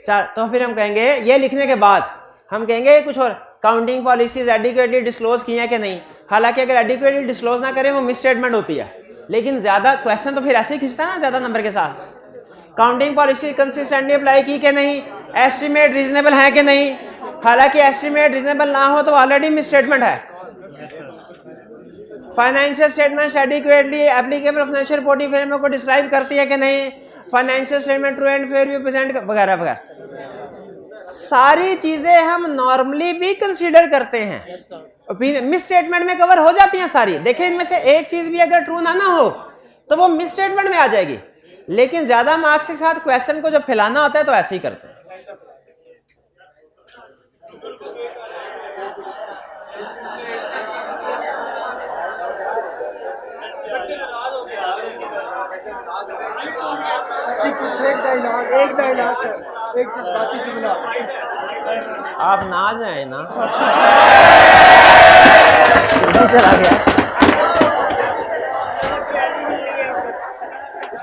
4, तो फिर हम कहेंगे ये लिखने के बाद हम कहेंगे कुछ और, काउंटिंग पॉलिसीज एडिक्वेटली डिस्क्लोज की हैं कि नहीं। हालांकि अगर एडिक्वेटली डिस्क्लोज ना करें वो मिस स्टेटमेंट होती है, लेकिन ज्यादा क्वेश्चन तो फिर ऐसे ही खींचता है ना ज्यादा नंबर के साथ। काउंटिंग पॉलिसी कंसिस्टेंटली अप्लाई की कि नहीं, एस्टिमेट रीजनेबल है कि नहीं। हालांकि एस्टिमेट रीजनेबल ना हो तो ऑलरेडी मिस स्टेटमेंट है। Financial statement adequately applicable financial reporting framework को डिस्क्राइब करती है कि नहीं, financial statement true and fair view present वगैरह वगैरह सारी चीजें हम नॉर्मली भी कंसीडर करते हैं, मिस स्टेटमेंट में कवर हो जाती हैं सारी। देखिए इनमें से एक चीज भी अगर ट्रू ना हो तो वो मिस स्टेटमेंट में आ जाएगी, लेकिन ज्यादा मार्क्स के साथ क्वेश्चन को जब फैलाना होता है तो ऐसे ही करते हैं। कुछ एक डायलॉग सर, एक बाकी जुमला। आप ना जाए ना चला गया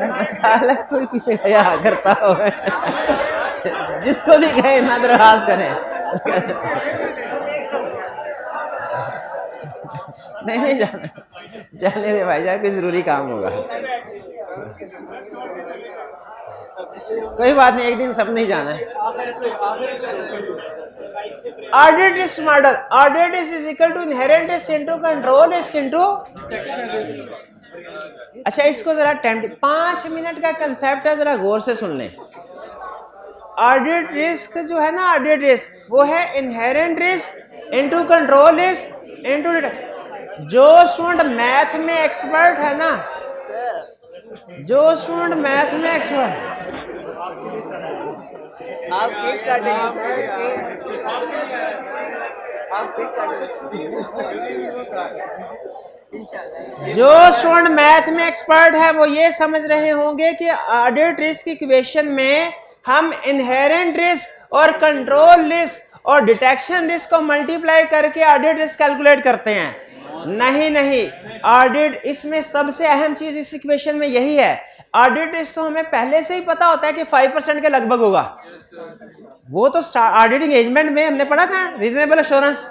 मसाला कोई गया करता हो जिसको भी कहे ना दरखास्त करें नहीं जाने दे भाई जान, कोई जरूरी काम होगा, कोई बात नहीं, एक दिन सब नहीं जाना है। Audit risk model, audit risk is equal to inherent risk into control risk into. अच्छा इसको जरा 5 मिनट का कंसेप्ट है, जरा गौर से सुन लें। ऑडिट रिस्क जो है ना, ऑडिट रिस्क वो है inherent risk into control risk into. जो स्टूडेंट मैथ में एक्सपर्ट है ना, जो स्टूडेंट मैथ में एक्सपर्ट, आप केक काटेंगे, आप केक जो स्टूडेंट मैथ में एक्सपर्ट है वो ये समझ रहे होंगे कि ऑडिट रिस्क इक्वेशन में हम इनहेरेंट रिस्क और कंट्रोल रिस्क और डिटेक्शन रिस्क को मल्टीप्लाई करके ऑडिट रिस्क कैलकुलेट करते हैं। नहीं, ऑडिट, इसमें सबसे अहम चीज इस इक्वेशन में यही है, ऑडिट रिस्क तो हमें पहले से ही पता होता है कि 5% के लगभग होगा, वो तो ऑडिट एंगेजमेंट में हमने पढ़ा था, रीजनेबल एश्योरेंस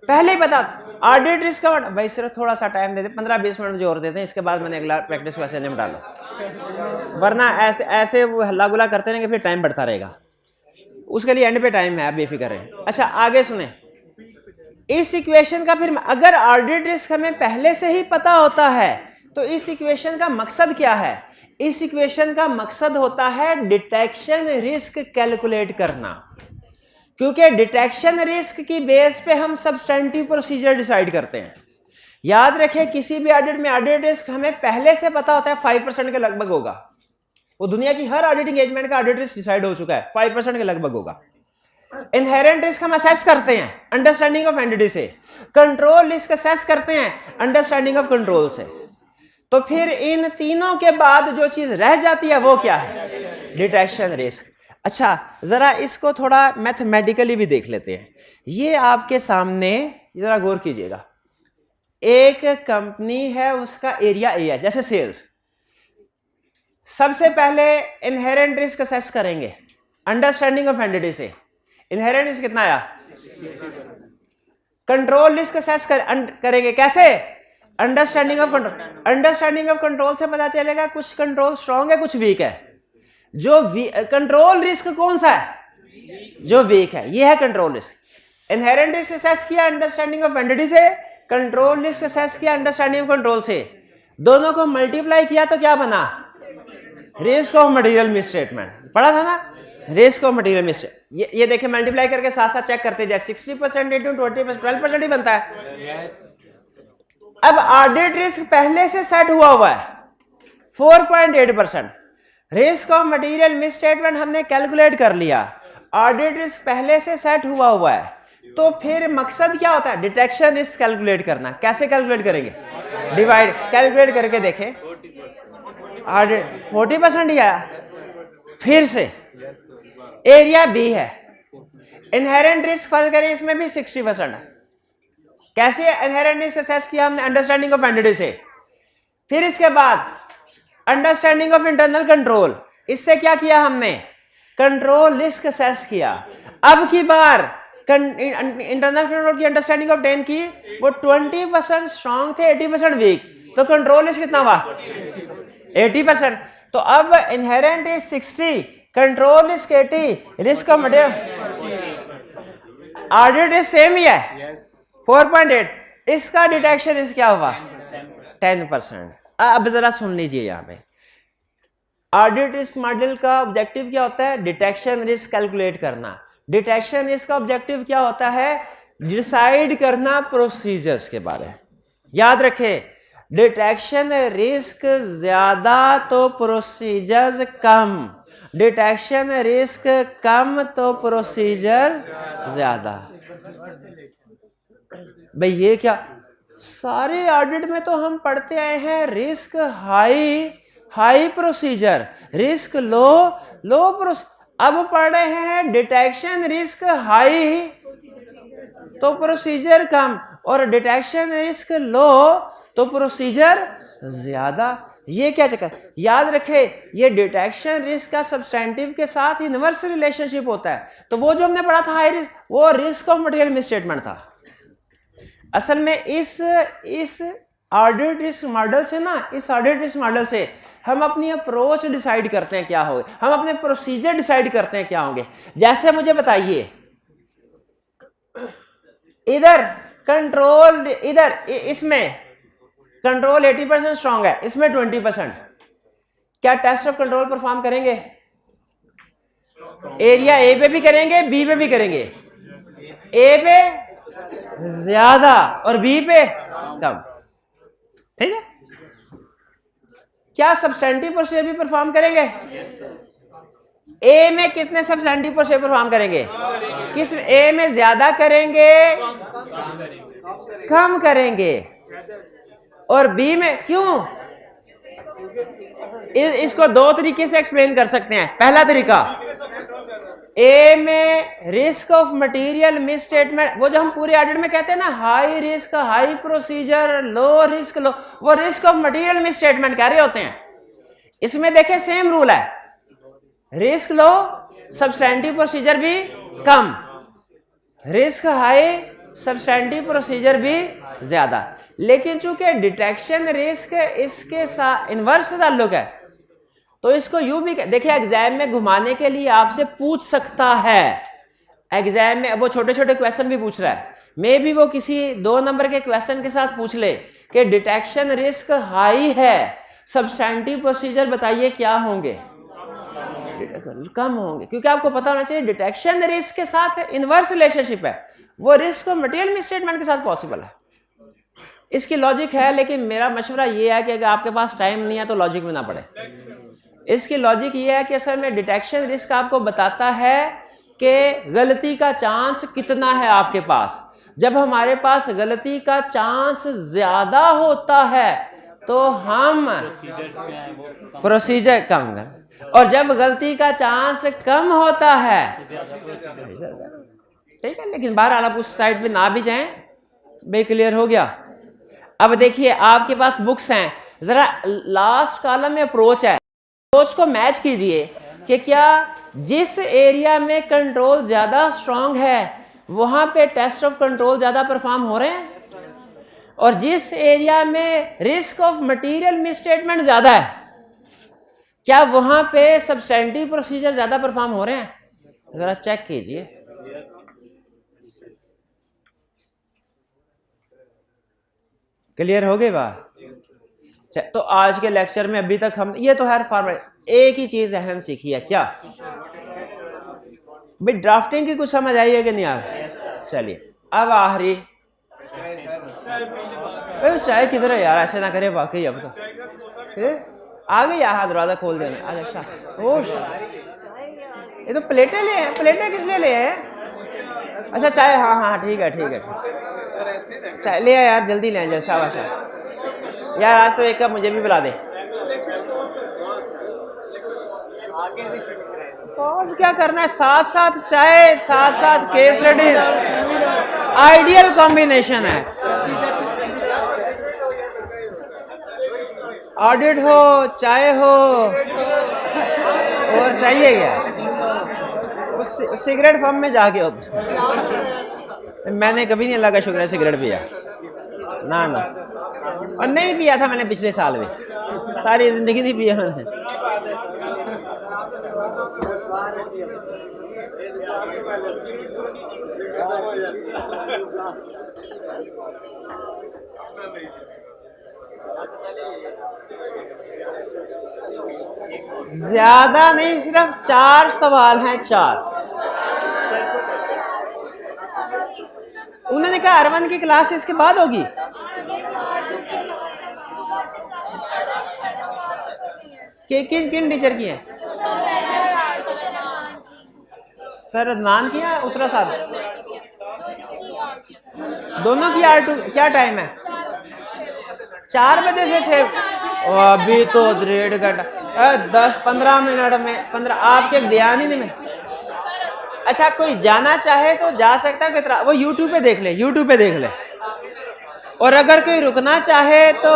पहले ही पता। ऑडिट रिस्क का भाई सिर्फ थोड़ा सा टाइम दे दे, 15-20 मिनट जोर देते हैं, इसके बाद मैंने अगला प्रैक्टिस वैसे निपटा लो, वरना ऐसे वो हल्ला गुला करते रहेंगे फिर टाइम बढ़ता रहेगा, उसके लिए एंड पे टाइम है, आप बेफिक्र रहें। अच्छा आगे सुने, इस इक्वेशन का फिर अगर ऑडिट रिस्क हमें पहले से ही पता होता है तो इस इक्वेशन का मकसद क्या है? इस इक्वेशन का मकसद होता है डिटेक्शन रिस्क कैलकुलेट करना, क्योंकि डिटेक्शन रिस्क की बेस पे हम सब्सटेंटिव प्रोसीजर डिसाइड करते हैं। याद रखें किसी भी ऑडिट में ऑडिट रिस्क हमें पहले से पता होता है 5% के लगभग होगा, वो दुनिया की हर ऑडिट एंगेजमेंट का ऑडिट रिस्क डिसाइड हो चुका है, 5% के लगभग होगा। इनहेरेंट रिस्क हम असेस करते हैं अंडरस्टैंडिंग ऑफ एंटिटी से, कंट्रोल रिस्क असेस करते हैं अंडरस्टैंडिंग ऑफ कंट्रोल से। तो फिर इन तीनों के बाद जो चीज रह जाती है वो क्या है? Detection risk. अच्छा जरा इसको थोड़ा मैथमेटिकली भी देख लेते हैं। ये आपके सामने जरा गौर कीजिएगा, एक कंपनी है उसका एरिया ए है, जैसे सेल्स। सबसे पहले इनहेरेंट रिस्क असेस करेंगे अंडरस्टैंडिंग ऑफ एंटिटी से। इनहेरेंट रिस्क कितना आया? कंट्रोल रिस्क असेस करेंगे कैसे? Understanding of control. Understanding of control से पता चलेगा कुछ कंट्रोल स्ट्रॉन्ग है कुछ वीक है। जो कंट्रोल रिस्क कौन सा है? जो वीक है, ये है control risk. Inherent risk assess किया अंडरस्टैंडिंग ऑफ एंटिटी से, कंट्रोल रिस्क असेस किया अंडरस्टैंडिंग ऑफ कंट्रोल से, दोनों को मल्टीप्लाई किया तो क्या बना? Risk of material misstatement. पढ़ा था ना, रिस्क ऑफ मटेरियल मिसस्टेटमेंट। ये देखिए मल्टीप्लाई करके साथ साथ चेक करते जाए, 60% इंटू 20% 12% ही बनता है। अब ऑडिट रिस्क पहले से सेट हुआ है 4.8%। रिस्क ऑफ मटेरियल मिसस्टेटमेंट हमने कैलकुलेट कर लिया, ऑडिट रिस्क पहले से सेट हुआ है, तो फिर मकसद क्या होता है? डिटेक्शन रिस्क कैलकुलेट करना। कैसे कैलकुलेट करेंगे? डिवाइड कैलकुलेट करके देखें, ऑडिट 40% ही आया। फिर से एरिया बी है, इनहेरेंट रिस्क फर्ज करें इसमें भी 60% है। कैसे इनहेरेंट रिस्क असेस किया हमने? अंडरस्टैंडिंग ऑफ एंटिटी से। फिर इसके बाद अंडरस्टैंडिंग ऑफ इंटरनल कंट्रोल, इससे क्या किया हमने? कंट्रोल रिस्क असेस किया। अब की बार इंटरनल कंट्रोल की अंडरस्टैंडिंग ऑफ 10 की, वो 20% स्ट्रॉन्ग थे 80% वीक, तो कंट्रोल रिस्क कितना हुआ? 80%। तो अब inherent risk 60, control risk 80, risk of material audit risk same ही है 4.8। इसका डिटेक्शन रिस्क क्या हुआ 10%। अब जरा सुन लीजिए यहाँ पे ऑडिट रिस्क मॉडल का ऑब्जेक्टिव क्या होता है डिटेक्शन रिस्क कैलकुलेट करना। डिटेक्शन रिस्क का ऑब्जेक्टिव क्या होता है डिसाइड करना प्रोसीजर्स के बारे में। याद रखें डिटेक्शन रिस्क ज्यादा तो प्रोसीजर्स कम, डिटेक्शन रिस्क कम तो प्रोसीजर ज्यादा। भाई ये क्या सारे ऑडिट में तो हम पढ़ते आए हैं risk high high procedure, risk low low अब पढ़ रहे हैं डिटेक्शन रिस्क हाई तो प्रोसीजर कम और डिटेक्शन रिस्क लो तो प्रोसीजर ज्यादा। ये क्या चक्कर याद रखे ये डिटेक्शन रिस्क का सब्सटेंटिव के साथ इनवर्स रिलेशनशिप होता है। तो वो जो हमने पढ़ा था हाई रिस्क वो रिस्क ऑफ मटेरियल मिसस्टेटमेंट था। असल में इस ऑडिट रिस्क मॉडल से ना इस ऑडिट रिस्क मॉडल से हम अपनी अप्रोच डिसाइड करते हैं क्या होगा, हम अपने प्रोसीजर डिसाइड करते हैं क्या होंगे। जैसे मुझे बताइए इधर कंट्रोल इधर इसमें कंट्रोल 80% स्ट्रांग है इसमें 20%, क्या टेस्ट ऑफ कंट्रोल परफॉर्म करेंगे एरिया ए पे भी करेंगे बी पे भी करेंगे, ए पे ज्यादा और बी पे कम, ठीक है। क्या सब्सटेंटिव प्रोसीजर भी परफॉर्म करेंगे ए में कितने सब्सटेंटिव प्रोसीजर परफॉर्म करेंगे किस ए में ज्यादा करेंगे कम करेंगे और बी में क्यों इसको दो तरीके से एक्सप्लेन कर सकते हैं। पहला तरीका ए में risk of material misstatement वो जो हम पूरे ऑडिट में कहते हैं ना high risk high procedure low risk low वो risk of material misstatement कह रहे होते हैं। इसमें देखें सेम रूल है रिस्क लो सब्सटेंटिव प्रोसीजर भी कम, रिस्क हाई सब्सटेंटिव प्रोसीजर भी ज्यादा। लेकिन चूंकि डिटेक्शन रिस्क इसके साथ इनवर्स ताल्लुक है तो इसको यूं भी देखिए एग्जाम में घुमाने के लिए आपसे पूछ सकता है। एग्जाम में वो छोटे छोटे क्वेश्चन भी पूछ रहा है मे भी वो किसी 2 नंबर के क्वेश्चन के साथ पूछ ले कि डिटेक्शन रिस्क हाई है सब्सटेंटिव प्रोसीजर बताइए क्या होंगे कम होंगे, क्योंकि आपको पता होना चाहिए डिटेक्शन रिस्क के साथ इनवर्स रिलेशनशिप है वो रिस्क और मटेरियल मिसस्टेटमेंट के साथ पॉसिबल है। इसकी लॉजिक है लेकिन मेरा मशवरा ये है कि अगर आपके पास टाइम नहीं है तो लॉजिक में ना पड़े। इसकी लॉजिक ये है कि असल में डिटेक्शन रिस्क आपको बताता है कि गलती का चांस कितना है आपके पास। जब हमारे पास गलती का चांस ज्यादा होता है तो हम प्रोसीजर कम कर और जब गलती का चांस कम होता है ठीक है। लेकिन बहरहाल आप उस साइड पे ना भी जाएं बे क्लियर हो गया। अब देखिए आपके पास बुक्स हैं जरा लास्ट कॉलम में अप्रोच है अप्रोच को मैच कीजिए कि क्या जिस एरिया में कंट्रोल ज्यादा स्ट्रांग है वहां पे टेस्ट ऑफ कंट्रोल ज्यादा परफॉर्म हो रहे हैं और जिस एरिया में रिस्क ऑफ मटेरियल मिसस्टेटमेंट ज्यादा है क्या वहां पे सब्सटेंटिव प्रोसीजर ज्यादा परफॉर्म हो रहे हैं। जरा चेक कीजिए क्लियर हो गई बात। तो आज के लेक्चर में अभी तक हम ये तो हर फॉर्मेट एक ही चीज अहम सीखी है क्या भाई ड्राफ्टिंग की कुछ समझ आई है कि नहीं आप। चलिए अब आखिरी चाय किधर है यार ऐसे ना करे वाकई अब तो आ गई यहाँ दरवाजा खोल देना। अच्छा ओ ये तो प्लेटें ले हैं प्लेटें किस लिए ले हैं। अच्छा चाय हाँ हाँ ठीक है चाय ले यार जल्दी ले जाए शाबाश यार आज तो एक कप मुझे भी बुला दे। पॉज क्या करना है साथ साथ चाय साथ साथ केस स्टडी आइडियल कॉम्बिनेशन है। ऑडिट हो चाय हो और चाहिए क्या उस सिगरेट फॉर्म में जाके होता। मैंने कभी नहीं अल्लाह का शुक्र है सिगरेट पिया ना और नहीं पिया था मैंने पिछले साल में सारी जिंदगी नहीं पिया मैंने। ज्यादा नहीं, सिर्फ 4 सवाल हैं, 4। उन्होंने कहा अरवन की क्लास इसके बाद होगी। किन किन टीचर की है? सर नान की है, उत्तरा साहब दोनों की। R2 क्या टाइम है? 4 बजे से 6। अभी तो 1.5 घंटा, 10-15 मिनट में 15 आपके बयान ही नहीं में। अच्छा, कोई जाना चाहे तो जा सकता है, कितना वो यूट्यूब पे देख ले, यूट्यूब पे देख ले। और अगर कोई रुकना चाहे तो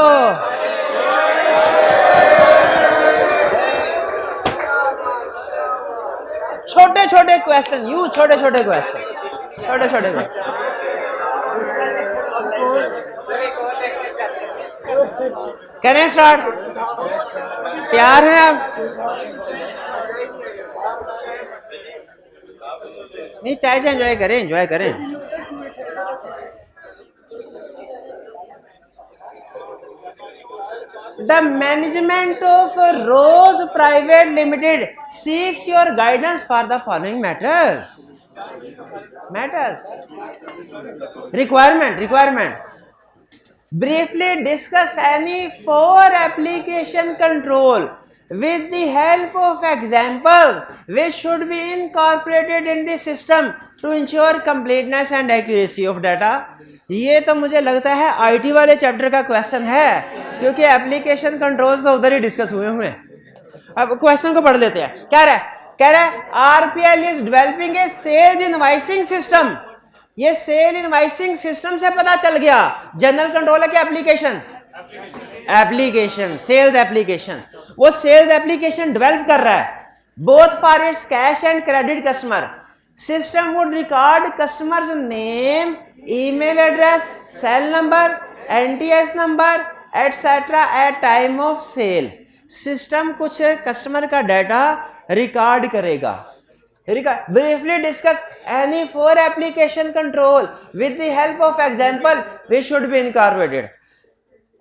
छोटे छोटे क्वेश्चन, यूं छोटे छोटे क्वेश्चन, छोटे छोटे क्वेश्चन। करें स्टार्ट? तैयार हैं आप? नहीं, चाय से एंजॉय करें, एंजॉय करें। The management of Rose Private Limited seeks your guidance for the following matters. Requirement. Briefly discuss any 4 application control with the help of examples which should be incorporated in the system to ensure completeness and accuracy of data. ये तो मुझे लगता है IT वाले chapter का question है, क्योंकि application controls तो उधर ही डिस्कस हुए हैं। अब क्वेश्चन को पढ़ लेते हैं। क्या कह रहा है RPL is developing a sales invoicing system. ये सेल इनवॉइसिंग सिस्टम से पता चल गया। जनरल कंट्रोल है क्या? Application sales application. वो सेल्स एप्लीकेशन डेवलप कर रहा है, both for its cash and credit customer. System would record customers name, email address, sale number, NTS number etcetera at time of sale. System कुछ customer का data record करेगा। Briefly discuss any 4 application control with the help of example which should be incorporated.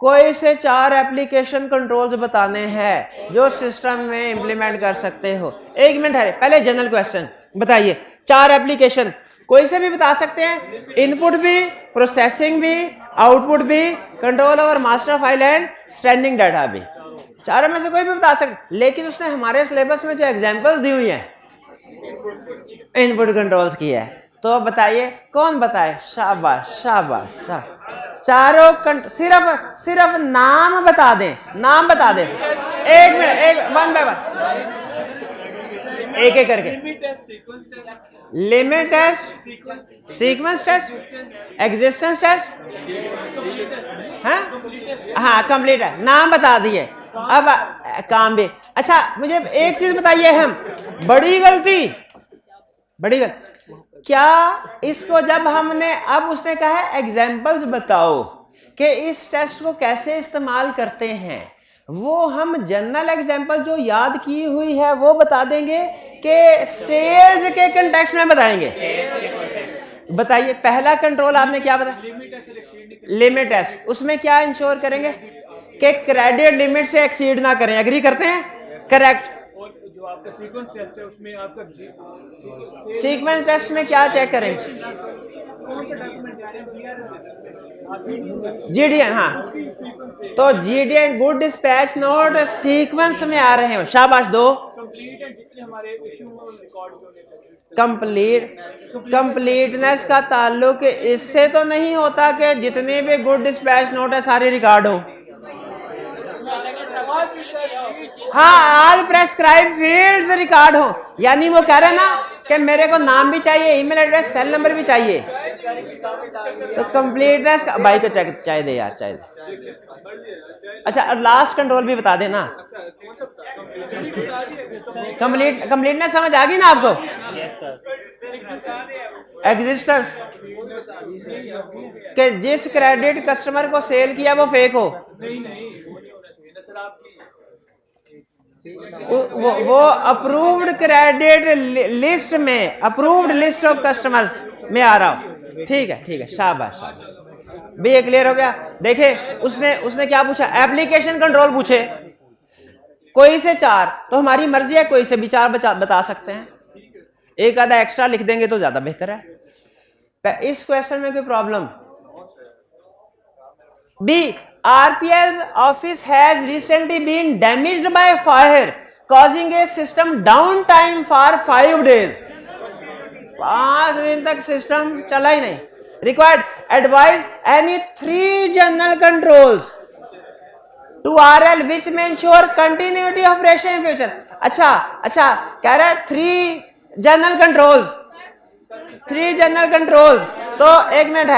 कोई से 4 application controls बताने हैं जो system में implement कर सकते हो। 1 मिनट है, पहले जनरल क्वेश्चन बताइए। 4 एप्लीकेशन कोई से भी बता सकते हैं, इनपुट भी, प्रोसेसिंग भी, आउटपुट भी, control over master file and standing data भी। 4 में से कोई भी बता सकते, लेकिन उसने हमारे सिलेबस में जो एग्जांपल्स दी हुई है इनपुट कंट्रोल्स की है। तो बताइए कौन बताए? शाबाश शाबाश शाबाश। चारों सिर्फ नाम बता दें, नाम बता दें। 1 मिनट, एक वन बाय वन, एक एक करके। Limit test, sequence test, existence test, हाँ कंप्लीट है, नाम बता दिए। अब काम भी। अच्छा मुझे एक चीज बताइए, हम बड़ी गलती क्या इसको जब हमने, अब उसने कहा है एग्जाम्पल्स बताओ कि इस टेस्ट को कैसे इस्तेमाल करते हैं, वो हम जनरल एग्जाम्पल जो याद की हुई है वो बता देंगे कि सेल्स के कंटेक्स्ट में बताएंगे। बताइए पहला कंट्रोल आपने क्या बताया? Limit test. उसमें क्या इंश्योर करेंगे कि क्रेडिट लिमिट से एक्सीड ना करें। एग्री करते हैं? करेक्ट। जो आपका सीक्वेंस टेस्ट है उसमें आपका सीक्वेंस टेस्ट में क्या चेक करेंगे? कौन सा डॉक्यूमेंट जीडीएन। हाँ तो GDN good dispatch note sequence में आ रहे हो, शाबाश दो। कंप्लीटनेस का ताल्लुक इससे तो नहीं होता कि जितने भी गुड डिस्पैच नोट है सारे रिकॉर्ड हो। हाँ ऑल प्रेस्क्राइब फील्ड्स रिकॉर्ड हो, यानी वो कह रहे हैं ना कि मेरे को नाम भी चाहिए, ईमेल एड्रेस, सेल नंबर भी चाहिए। तो कंप्लीटनेस का भाई को चाय दे यार, चाय दे। अच्छा और लास्ट कंट्रोल भी बता देना। कंप्लीटनेस समझ आ गई ना आपको? एग्जिस्टेंस कि जिस क्रेडिट कस्टमर को सेल किया वो फेक हो। वो अप्रूव्ड क्रेडिट लिस्ट में, अप्रूव्ड लिस्ट ऑफ कस्टमर्स में आ रहा हूं। ठीक है, शाबाश शाबाश। भी ये क्लियर हो गया। देखे उसने क्या पूछा, एप्लीकेशन कंट्रोल पूछे, कोई से 4, तो हमारी मर्जी है कोई से भी 4 बता सकते हैं, एक आधा एक्स्ट्रा लिख देंगे तो ज्यादा बेहतर है। इस क्वेश्चन में कोई problem? B, RPL's office has recently been damaged by fire causing a system downtime for 5 days। 5 दिन तक सिस्टम चला ही नहीं। Required advise any 3 general controls to RL which may ensure continuity of operation in future। अच्छा कह रहा है 3 general controls. तो एक मिनट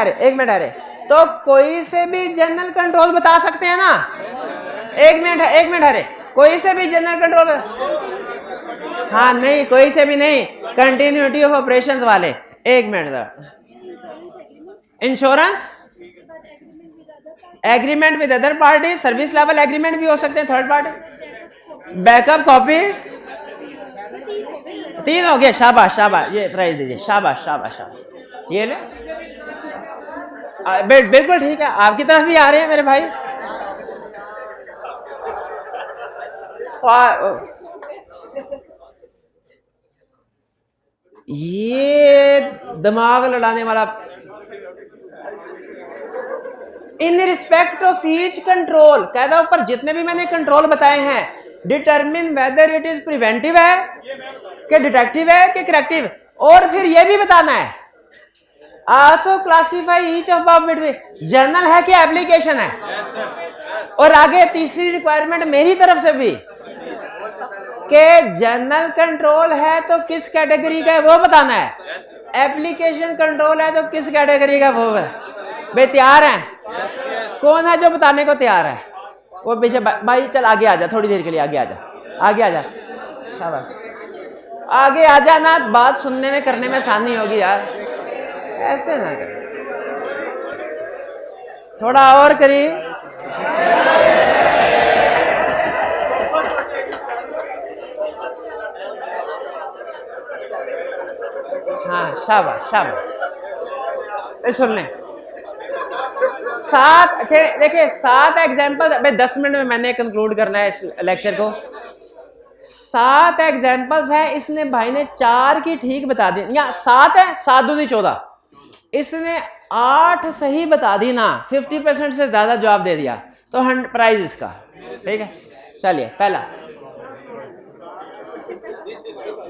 है, तो कोई से भी जनरल कंट्रोल बता सकते हैं ना? एक मिनट है, कोई से भी जनरल कंट्रोल हाँ नहीं, कोई से भी नहीं, कंटिन्यूटी ऑफ ऑपरेशंस वाले। एक minute, insurance agreement with other party, service level agreement भी हो सकते हैं, थर्ड पार्टी, बैकअप कॉपी। 3 हो गए, शाबाश, ये प्राइज दीजिए, शाबाश। ये ले, बिल्कुल ठीक है, आपकी तरफ भी आ रहे हैं मेरे भाई। ये दिमाग लड़ाने वाला। इन रिस्पेक्ट ऑफ ईच कंट्रोल, कहता ऊपर जितने भी मैंने कंट्रोल बताए हैं, determine whether it is preventive है कि डिटेक्टिव है कि करेक्टिव, और फिर यह भी बताना है also classify each of above between, journal है कि एप्लीकेशन है। और आगे तीसरी रिक्वायरमेंट मेरी तरफ से भी कि जर्नल कंट्रोल है तो किस कैटेगरी का है वो बताना है, एप्लीकेशन कंट्रोल है तो किस कैटेगरी का वो है। भाई तैयार हैं? कौन है जो बताने को तैयार है? वो पीछे भाई चल आगे आ जा, थोड़ी देर के लिए आगे आ जा, शाबाश, आगे आ जा ना, बात सुनने में करने में आसानी होगी यार, ऐसे ना कर, थोड़ा और करिए। हाँ शाबाश, सुन लें 7, अच्छे देखिए 7 एग्जाम्पल। भाई 10 मिनट में मैंने कंक्लूड करना है इस लेक्चर को। 7 एग्जाम्पल्स है, इसने भाई ने 4 की ठीक बता दी, या 7 है, 7 दूनी 14, इसने 8 सही बता दी ना, 50% से ज्यादा जवाब दे दिया, तो 100 प्राइज इसका। ठीक है, चलिए पहला,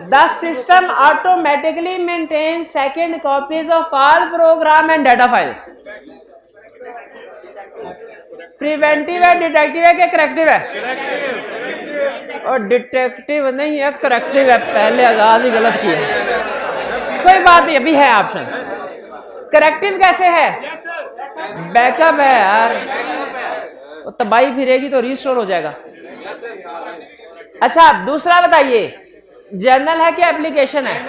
the system automatically maintain second copies of all programme and data files. Preventive है, डिटेक्टिव है कि करेक्टिव है? और डिटेक्टिव नहीं है, करेक्टिव है, पहले आगाज ही गलत किया, कोई बात नहीं, अभी है ऑप्शन। करेक्टिव कैसे है? बैकअप है यार, वो तबाही फिरेगी तो रीस्टोर हो जाएगा। अच्छा दूसरा बताइए, जर्नल है कि एप्लीकेशन है?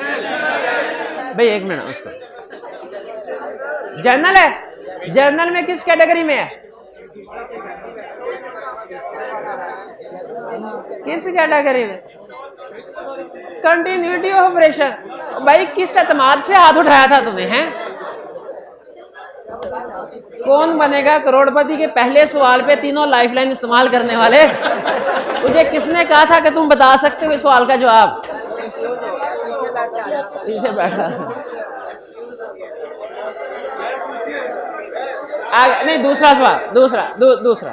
भाई एक मिनट, उसको जर्नल है, जर्नल में किस कैटेगरी में है? किस कैटेगरी में? Continuity of operation. भाई किस एतमाद से हाथ उठाया था तूने, हैं? कौन बनेगा करोड़पति के पहले सवाल पे तीनों लाइफलाइन इस्तेमाल करने वाले? तुझे किसने कहा था कि तुम बता सकते हो इस सवाल का जवाब? पीछे बैठा नहीं, दूसरा सवाल, दूसरा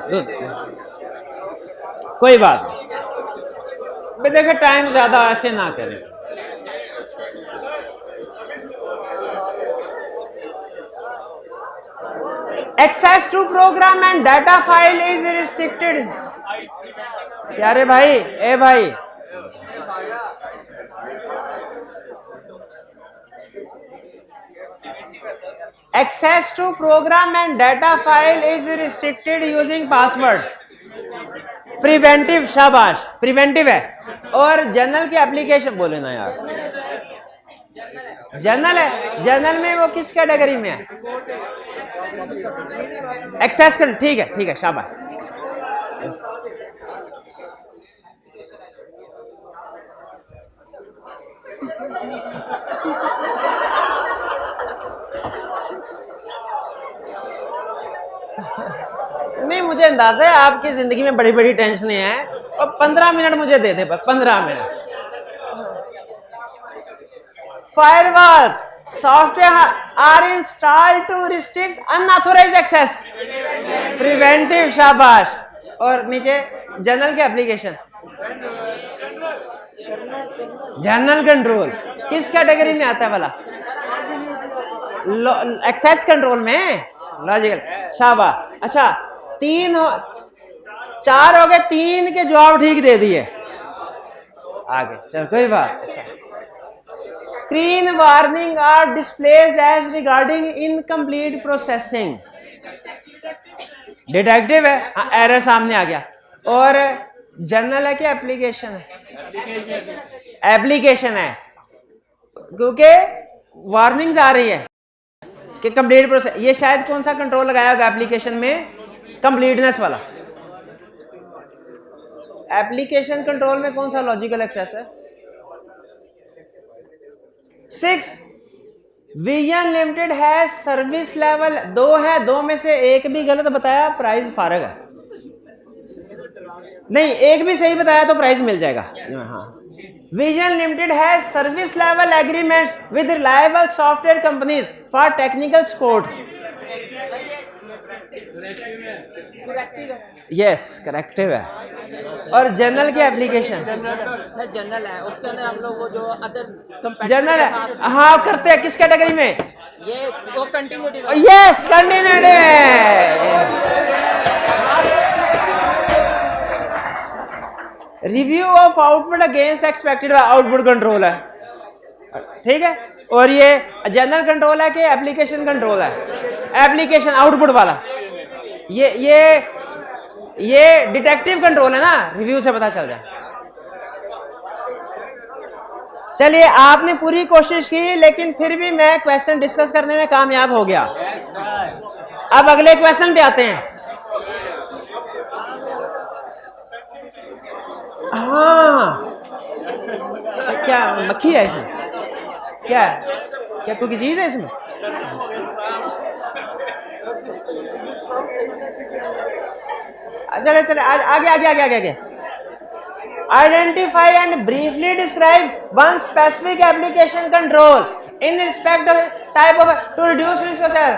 कोई बात नहीं, देखिए टाइम ज्यादा ऐसे ना करें। Access to program and data file is restricted. प्यारे भाई, ए भाई, access to program and data file is restricted using password. Preventive, शाबाश, प्रिवेंटिव है। और जर्नल की एप्लीकेशन बोले ना यार, जर्नल है, जर्नल में वो किस कैटेगरी में है? एक्सेस कर, ठीक है शाबाश। नहीं, मुझे अंदाजा है आपकी जिंदगी में बड़ी बड़ी टेंशनें हैं, और 15 मिनट मुझे दे दे, बस 15 minute. Firewalls software are installed to restrict unauthorized access. Preventive, शाबाश। और नीचे जनरल के एप्लीकेशन, जनरल कंट्रोल किस कैटेगरी में आता है वाला? एक्सेस कंट्रोल में, लॉजिकल, शाबाश। अच्छा, 4 हो गए, 3 के जवाब ठीक दे दिए। आगे चल, कोई बात। अच्छा, screen warning are displayed as regarding incomplete processing. Detective है, हाँ, एरर सामने आ गया। और जनरल है कि एप्लीकेशन है? एप्लीकेशन है, क्योंकि वार्निंग्स आ रही है कि कंप्लीट प्रोसेस। ये शायद कौन सा कंट्रोल लगाया होगा एप्लीकेशन में? कंप्लीटनेस वाला। एप्लीकेशन कंट्रोल में कौन सा लॉजिकल एक्सेस है? 6 विजन लिमिटेड है, सर्विस लेवल 2 है, 2 में से एक भी गलत बताया, प्राइस फारग है। नहीं, एक भी सही बताया तो प्राइस मिल जाएगा। हाँ, विजन लिमिटेड है service level agreements with reliable software companies for technical support. Yes, corrective है। और जनरल की एप्लीकेशन जनरल है, उसके अंदर हम लोग वो जो अदर जनरल है, हाँ, करते हैं किस कैटेगरी में? ये वो continuity. Yes, continuity. Review of output against expected output control है, ठीक है। और ये जनरल कंट्रोल है कि एप्लीकेशन कंट्रोल है? एप्लीकेशन आउटपुट वाला। ये डिटेक्टिव कंट्रोल है ना, रिव्यू से पता चल जाए। चलिए, आपने पूरी कोशिश की, लेकिन फिर भी मैं क्वेश्चन डिस्कस करने में कामयाब हो गया। अब अगले क्वेश्चन पे आते हैं। हाँ, क्या मक्खी है इसमें? क्या है? क्या कोई चीज है इसमें? चले चले, आगे आगे आगे आगे आगे। Identify and briefly describe one specific application control in respect of type of to reduce risk. Sir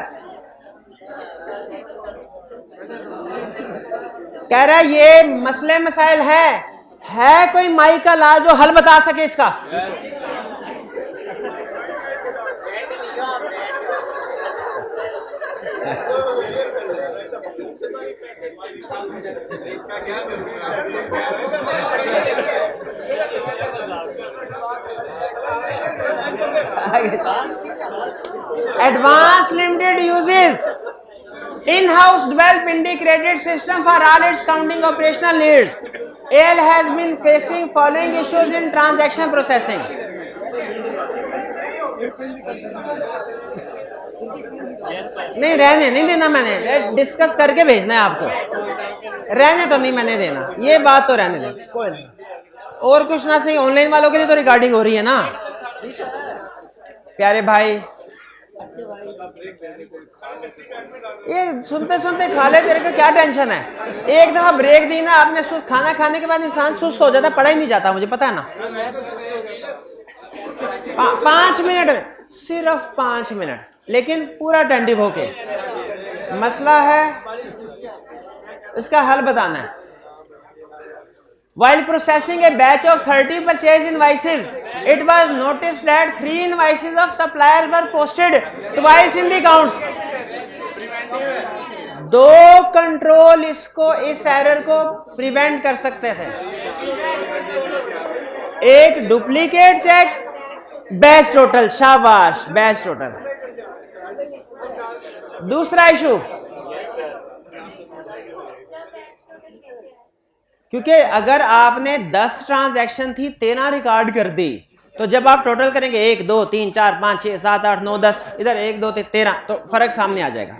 कह रहा है ये मसले मसाइल है कोई माई का लाल जो हल बता सके इसका? Advanced Limited uses in-house developed integrated system for all its counting operational needs. AL has been facing following issues in transaction processing. नहीं रहने नहीं देना, मैंने डिस्कस करके भेजना है आपको, रहने तो नहीं मैंने देना, ये बात तो रहने दे, कोई नहीं। और कुछ ना सही, ऑनलाइन वालों के लिए तो रिकॉर्डिंग हो रही है ना प्यारे भाई। ये सुनते सुनते खा ले, तेरे को क्या टेंशन है? एक दफा ब्रेक दी ना आपने, खाना खाने के बाद इंसान सुस्त हो जाता, पढ़ा ही नहीं जाता, मुझे पता है ना। 5 मिनट में, सिर्फ 5 मिनट, लेकिन पूरा अटेंटिव होके मसला है, इसका हल बताना है। While processing a batch of 30 purchase invoices, it was noticed that 3 invoices of suppliers were posted twice in the accounts. 2 control इस एरर को प्रिवेंट कर सकते थे। एक डुप्लीकेट चेक, बैच टोटल, शाबाश, बैच टोटल। दूसरा इशू, क्योंकि अगर आपने 10 ट्रांजैक्शन थी 13 रिकॉर्ड कर दी, तो जब आप टोटल करेंगे 1 2 3 4 5 6 7 8 9 10, इधर 1 2 3 13, तो फर्क सामने आ जाएगा।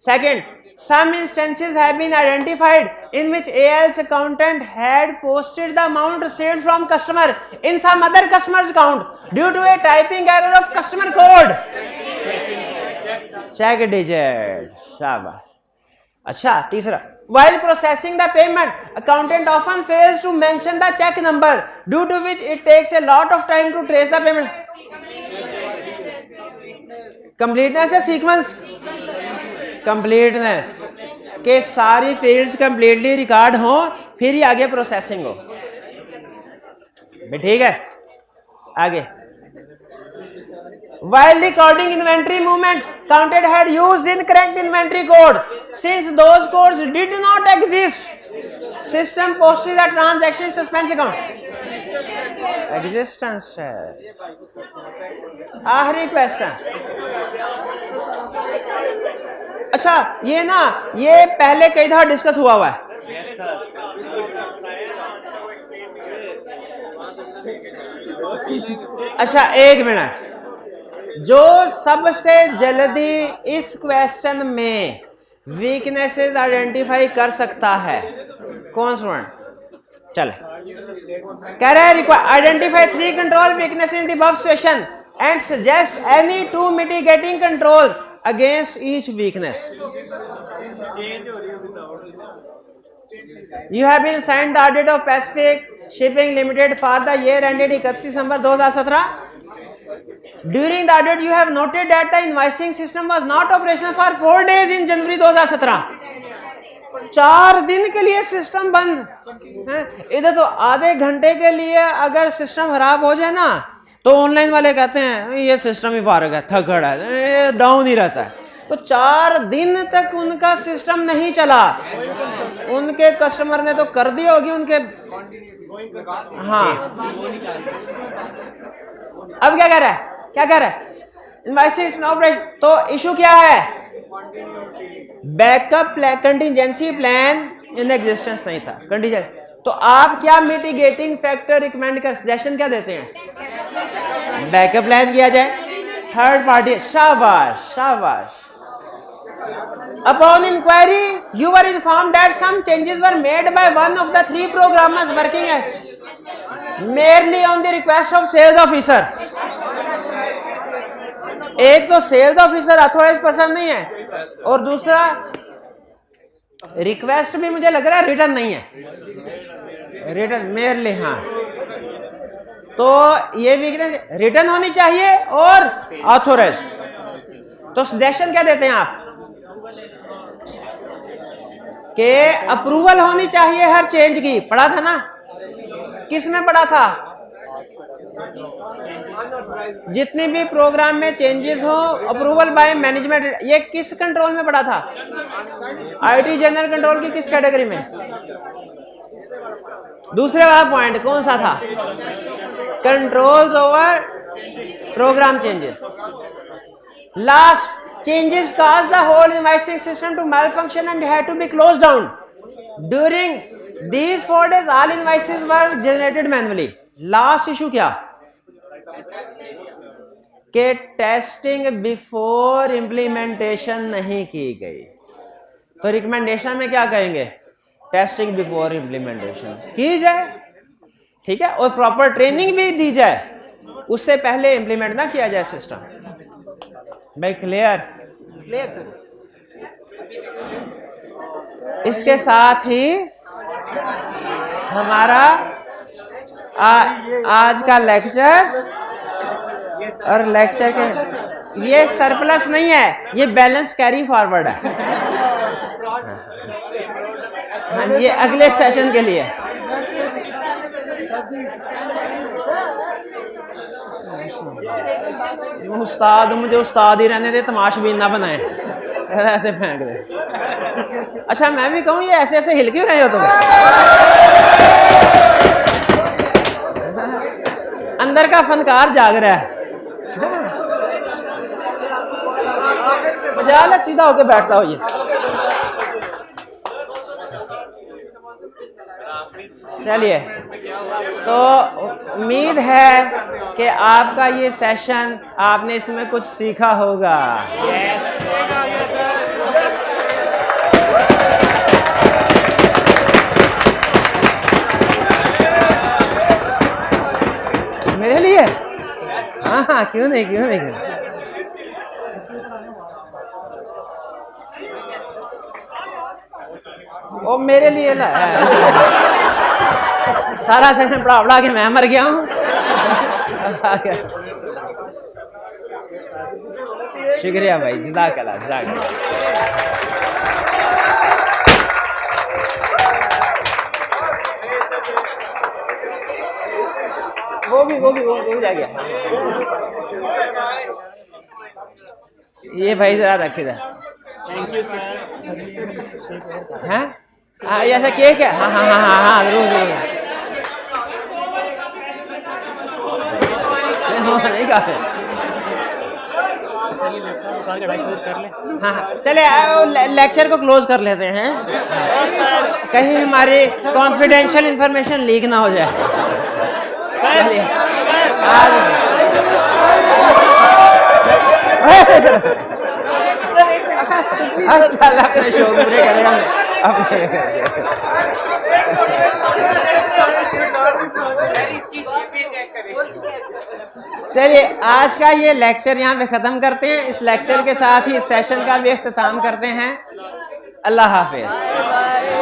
Second, Some instances have been identified in which AL's accountant had posted the amount received from customer in some other customer's account due to a typing error of customer code. Check digit. शाबाश. अच्छा, तीसरा, while processing the payment, accountant often fails to mention the check number, due to which it takes a lot of time to trace the payment. Completeness या sequence? Completeness. के सारी fields completely record हो, फिर ही आगे processing हो. ठीक है, आगे. While recording inventory movements, accountant had used incorrect inventory codes. Since those codes did not exist, system posted the transaction suspense account. Existence है. आखिरी क्वेश्चन. अच्छा, ये ना, ये पहले कई दफा डिस्कस हुआ है. अच्छा, एक मिनट. जो सबसे जल्दी इस क्वेश्चन में वीकनेसेस आइडेंटिफाई कर सकता है, कौन स्टूडेंट? चले, कह रहा है identify 3 control weaknesses in the above situation and suggest any 2 mitigating control against each weakness. You have been assigned the audit of Pacific Shipping Limited for the year ended 31 December 2017. During the audit, you have noted that the invoicing system was not operational for 4 days in January 2017. 4 दिन के लिए system बंद है. इधर तो आधे घंटे के लिए अगर सिस्टम खराब हो जाए ना, तो ऑनलाइन वाले कहते हैं ये सिस्टम ही फारग है, थक खड़ा है, ये डाउन ही रहता है. तो 4 दिन तक उनका सिस्टम नहीं चला. उनके कस्टमर ने तो कर दी होगी उनके. हाँ, अब क्या कह रहा है? क्या कह रहा है? Invoicing operation. तो इशू क्या है? Backup contingency plan in existence नहीं था. कंटिजेंसी. तो आप क्या मिटिगेटिंग फैक्टर रिकमेंड कर, सजेशन क्या देते हैं? बैकअप प्लान किया जाए, थर्ड पार्टी. शाबाश, शाबाश. Upon inquiry, you were informed that some changes were made by one of the 3 programmers working as merely on the request of sales officer. एक तो सेल्स ऑफिसर अथॉराइज्ड पर्सन नहीं है, और दूसरा रिक्वेस्ट भी मुझे लग रहा है रिटर्न नहीं है. Return merely. हाँ, तो ये वीकनेस रिटर्न होनी चाहिए और ऑथोराइज्ड. तो सजेशन क्या देते हैं आप? के अप्रूवल होनी चाहिए हर चेंज की. पढ़ा था ना? किस में पढ़ा था? जितने भी प्रोग्राम में चेंजेस हो, अप्रूवल बाय मैनेजमेंट. ये किस कंट्रोल में पढ़ा था? आईटी जनरल कंट्रोल की किस कैटेगरी में? दूसरे वाला पॉइंट कौन सा था? Controls over program changes. Last, changes caused the whole invoicing system to malfunction and had to be closed down. During these 4 days, all invoices were generated manually. Last issue क्या? कि testing before implementation नहीं की गई. तो recommendation में क्या कहेंगे? Testing before implementation की जाए. ठीक है, और प्रॉपर ट्रेनिंग भी दी जाए, उससे पहले इम्प्लीमेंट ना किया जाए सिस्टम. भाई क्लियर? Clear sir. इसके साथ ही हमारा आज का लेक्चर और लेक्चर के ये सरप्लस नहीं है, ये बैलेंस कैरी फॉरवर्ड है. हाँ, ये अगले सेशन के लिए. उस्ताद, मुझे उस्ताद ही रहने दे, तमाशबीन ना बनाए. ऐसे फेंक दे. अच्छा, मैं भी कहूँ ये ऐसे ऐसे हिल क्यों रहे हो तुम? अंदर का फनकार जाग रहा है. मजाल है, सीधा होके बैठता हो. ये चलिए, तो उम्मीद है कि आपका ये सेशन, आपने इसमें कुछ सीखा होगा. हाँ क्यों नहीं क्यों नहीं वो मेरे लिए ला सारा सेशन पढ़ा पढ़ा के मैं मर गया हूँ। शुक्रिया भाई, जज़ाकल्लाह जज़ाकल्लाह। वो भी जा गया। ये भाई जरा रखे था। हैं? हाँ ये ऐसा केक है। हाँ हाँ हाँ हाँ हाँ जरूर जरूर। नहीं कहा। हाँ हाँ चले लेक्चर को क्लोज कर लेते हैं, कहीं हमारी कॉन्फिडेंशियल इंफॉर्मेशन लीक ना हो जाए। अच्छा अपने शो पूरे करेगा अपने। चलिए आज का ये लेक्चर यहाँ पे ख़त्म करते हैं। इस लेक्चर के साथ ही इस सेशन का भी इख्तिताम करते हैं। अल्लाह हाफिज़।